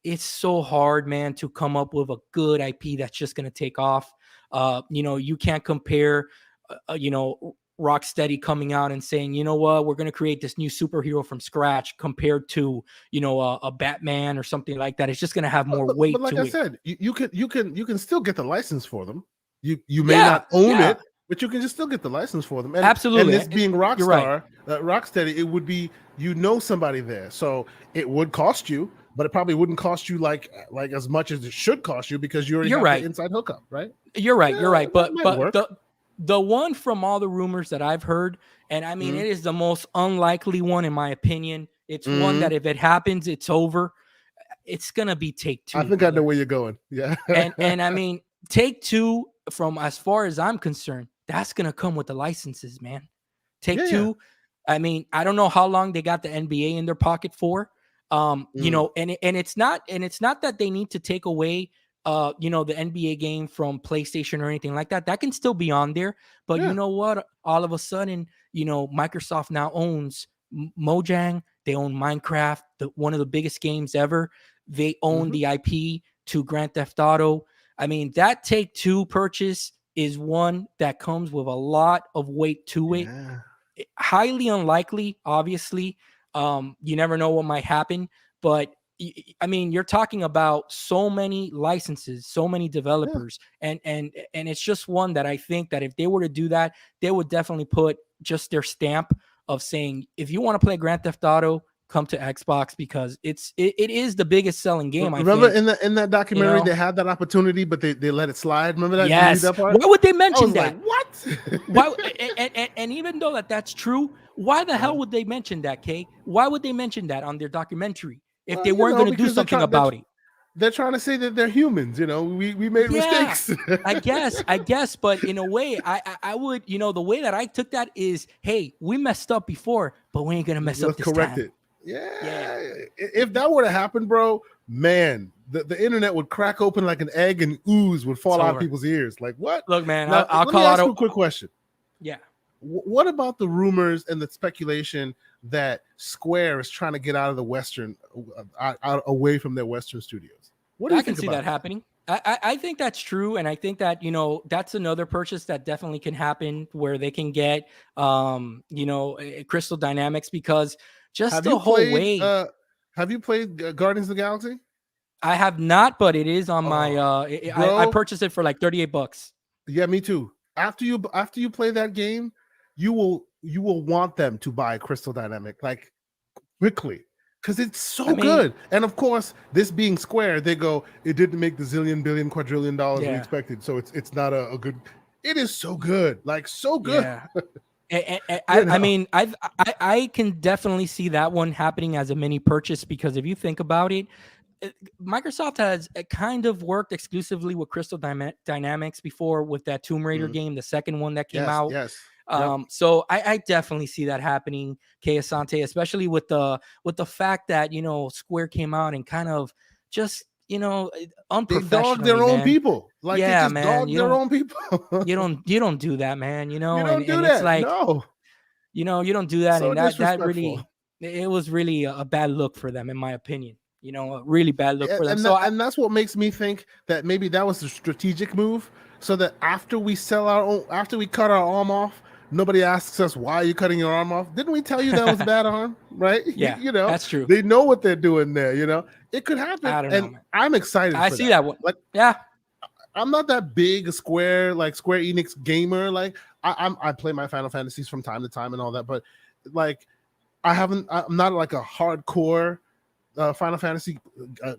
it's so hard, man, to come up with a good IP that's just going to take off. You can't compare, Rocksteady coming out and saying, you know what, we're going to create this new superhero from scratch compared to, a Batman or something like that. It's just going to have more But weight like I to it. said, you can still get the license for them. You may Yeah, not own yeah, it, but you can just still get the license for them. And absolutely. this being You're right. Rocksteady, it would be somebody there, so it would cost you, but it probably wouldn't cost you like as much as it should cost you because you already You're have the right. inside hookup, right? You're right. You're Yeah, right. that But might but work. the one from all the rumors that I've heard, and I mean, Mm-hmm. it is the most unlikely one in my opinion. It's one Mm-hmm. that if it happens, it's over. It's gonna be Take I Two, think I know brother. where you're going. Yeah. And I mean, Take Two, from as far as I'm concerned, that's gonna come with the licenses, man. Take Yeah, yeah. Two. I mean, I don't know how long they got the NBA in their pocket for. Mm. And it's not that they need to take away the NBA game from PlayStation or anything like that. That can still be on there. But you Yeah. know what? All of a sudden, Microsoft now owns Mojang. They own Minecraft, one of the biggest games ever. They own Mm-hmm. the IP to Grand Theft Auto. I mean, that Take Two purchase is one that comes with a lot of weight to it. Yeah. Highly unlikely, obviously. You never know what might happen, but I mean, you're talking about so many licenses, so many Yeah. developers, and it's just one that I think that if they were to do that, they would definitely put just their stamp of saying, if you want to play Grand Theft Auto, come to Xbox, because it is the biggest selling game, I Remember think. in that You documentary know, they had that opportunity, but they let it slide. Remember that? Did you read yes. that part? Why would they I was mention like, that? what? Why and even though that's true, why the hell Uh, would they mention that, Kay? Why would they mention that on their documentary if well, they weren't going to do because something about it? they're trying to say that they're humans. We made Yeah, mistakes. I guess, but in a way, I would, the way that I took that is, hey, we messed up before, but we ain't gonna mess up Let's this correct time. it. Yeah. Yeah. If that were to happen, bro, man, the internet would crack open like an egg and ooze would It's fall out of over. people's ears. Like what? Look, man, Now, I'll let me call out ask a you a quick question. yeah. What about the rumors and the speculation that Square is trying to get out of the Western, out away from their Western studios? What do you I can think see about that that? happening. I think that's true, and I think that that's another purchase that definitely can happen where they can get Crystal Dynamics, because just Have the you whole played? way. Have you played Guardians of the Galaxy? I have not, but it is on my. Oh, I bro, purchased it for like $38. yeah, me too. After you play that game, you will want them to buy Crystal Dynamic like quickly because it's I so mean, good. And of course, this being Square, they go, it didn't make the zillion, billion, quadrillion dollars we yeah, expected, so it's not a good. It is so good, like so good. yeah. I, you I know, mean, I can definitely see that one happening as a mini purchase, because if you think about it, Microsoft has kind of worked exclusively with Crystal Dynamics before with that Tomb Raider mm, game, the second one that came yes, out. yes, yep. So I definitely see that happening, K.Asante, especially with the fact that Square came out and kind of just They dog unprofessionally, their own man. people, like they Yeah, just man. dog You their don't own people. you don't you don't do that, man. You And don't do and it's that, like, no. you don't do that, So and that disrespectful. really, it was really a bad look for them, in my opinion. A really bad look for them. So I, And that's what makes me think that maybe that was a strategic move, so that after we sell our own, after we cut our arm off, Nobody asks us why you're cutting your arm off. Didn't we tell you that was a bad arm? Right? Yeah, You know, that's true. they know what they're doing there. You know, it could happen, I don't know, and man. I'm excited I for see that. that one. Like, Yeah, I'm not that big a Square Enix gamer. Like, I play my Final Fantasies from time to time and all that, but like I'm not like a hardcore Final Fantasy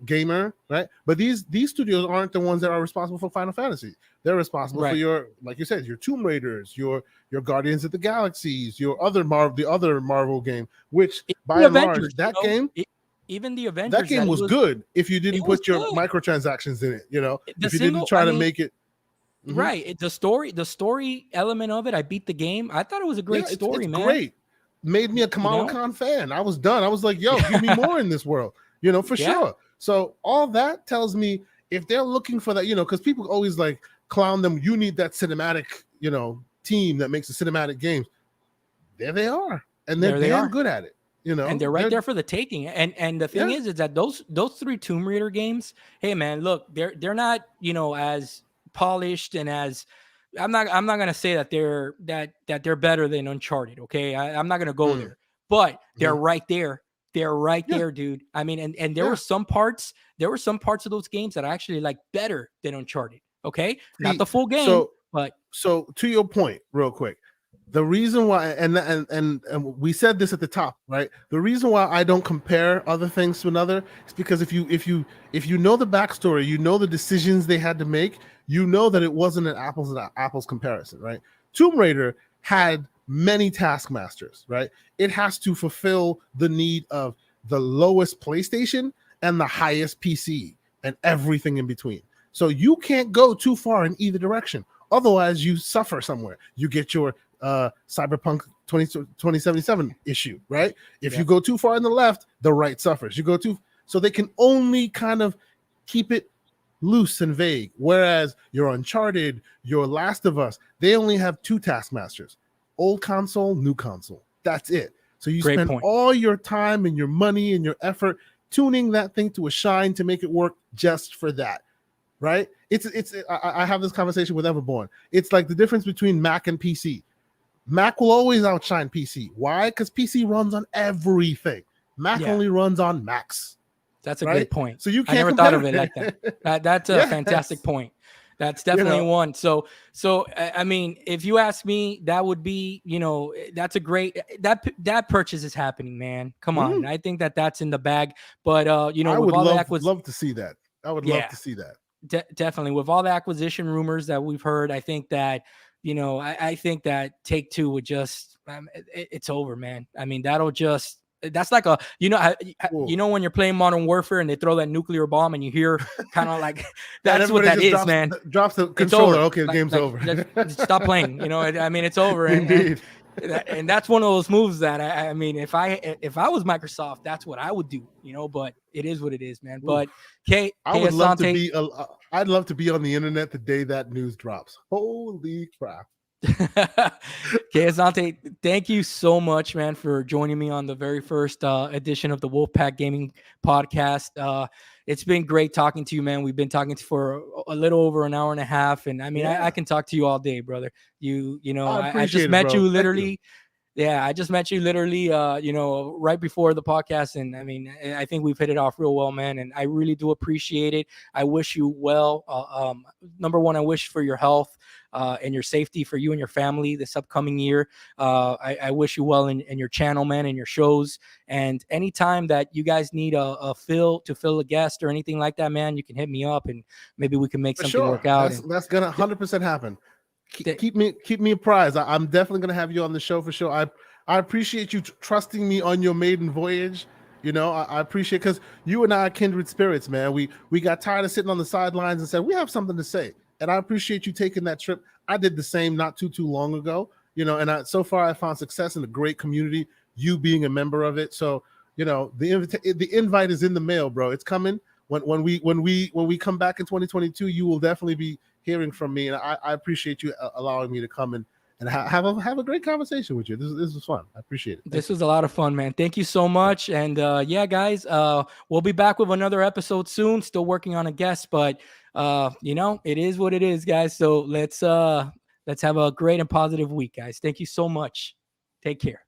gamer, right? But these studios aren't the ones that are responsible for Final Fantasy. They're responsible for right. your, like you said, your Tomb Raiders, your Guardians of the Galaxies, your the other Marvel game. Which, Even by the and large, Avengers, even the that Avengers, game that was good if you it didn't was put your good. microtransactions in it. You know, The if you didn't single, try I to mean, make it. Mhm. right. The story element of it. I beat the game. I thought it was a Yeah, great it's story, man. great. Made me a You Kamala know? Khan fan. I was done. I was like, yo, give me more in this world, for Yeah. sure. So all that tells me if they're looking for that, because people always like clown them, you need that cinematic, team that makes the cinematic games. There they are. And they're There they damn are. good at it. And they're right They're there for the taking. And the thing yeah. is that those three Tomb Raider games, hey man, look, they're not, as polished and as I'm not gonna say that they're better than Uncharted. Okay. I'm not gonna go Mm, there, but they're mhm. right there. They're right Yeah, there, dude. I mean, and yeah. there were some parts of those games that I actually like better than Uncharted. Okay. Not See, the full game, so but so to your point, real quick, the reason why, and we said this at the top, right? The reason why I don't compare other things to another is because if you know the backstory, you know the decisions they had to make, you know that it wasn't an apples and apples comparison, right? Tomb Raider had many taskmasters, right? It has to fulfill the need of the lowest PlayStation and the highest PC and everything in between. So you can't go too far in either direction. Otherwise, you suffer somewhere. You get your Cyberpunk 2077 issue, right? If you yeah, go too far in the left, the right suffers. You go too, so they can only kind of keep it loose and vague. Whereas your Uncharted, your Last of Us, they only have two taskmasters: old console, new console. That's it. So you great spend point. all your time and your money and your effort tuning that thing to a shine to make it work just for that, right? I have this conversation with Everborn. It's like the difference between Mac and PC. Mac will always outshine PC. Why? Because PC runs on everything. Mac Yeah. only runs on Macs, That's a right? great point. So you I can't never thought compare of it like that. it. That's a fantastic Yes, point. That's you definitely know. one. So I mean, if you ask me, that would be, that's a great that purchase is happening, man. Come on, Mhm. I think that that's in the bag. But I with would all the love to see that. I would love yeah, to see that. definitely with all the acquisition rumors that we've heard, I think that I think that Take Two would just it's over, man. I mean, that's like a Cool. when you're playing Modern Warfare and they throw that nuclear bomb and you hear kind of like And that's what everybody that just is, man. drops the It's controller. over. Okay, the game's Like over. just stop playing. I mean, it's over, and Indeed. and that's one of those moves that I mean, if I was Microsoft, that's what I would do. But it is what it is, man. Oof. But K I K would love to Asante. be. I'd love to be on the internet the day that news drops. Holy crap! K.Asante, thank you so much, man, for joining me on the very first edition of the Wolfpack Gaming Podcast. It's been great talking to you, man. We've been talking for a little over an hour and a half, and I mean, I Yeah, can talk to you all day, brother. I I just appreciate it, met bro. you Thank you. literally. Yeah, I just met you literally, right before the podcast, and I mean, I think we've hit it off real well, man. And I really do appreciate it. I wish you well. Number one, I wish for your health and your safety for you and your family this upcoming year. I wish you well in your channel, man, and your shows. And anytime that you guys need a fill a guest or anything like that, man, you can hit me up and maybe we can make For something sure, work out. And that's gonna 100% happen. th- Keep me apprised. I'm definitely gonna have you on the show for sure. I appreciate you trusting me on your maiden voyage. I appreciate, because you and I are kindred spirits, man. We got tired of sitting on the sidelines and said we have something to say, and I appreciate you taking that trip. I did the same not too long ago. And so far I found success in a great community. You being a member of it, so the invite is in the mail, bro. It's coming. When we come back in 2022, you will definitely be hearing from me, and I appreciate you allowing me to come and have a great conversation with you. This was fun. I appreciate it. Thank This you. was a lot of fun, man. Thank you so much. And yeah, guys, we'll be back with another episode soon. Still working on a guest, but it is what it is, guys. So Let's have a great and positive week, guys. Thank you so much. Take care.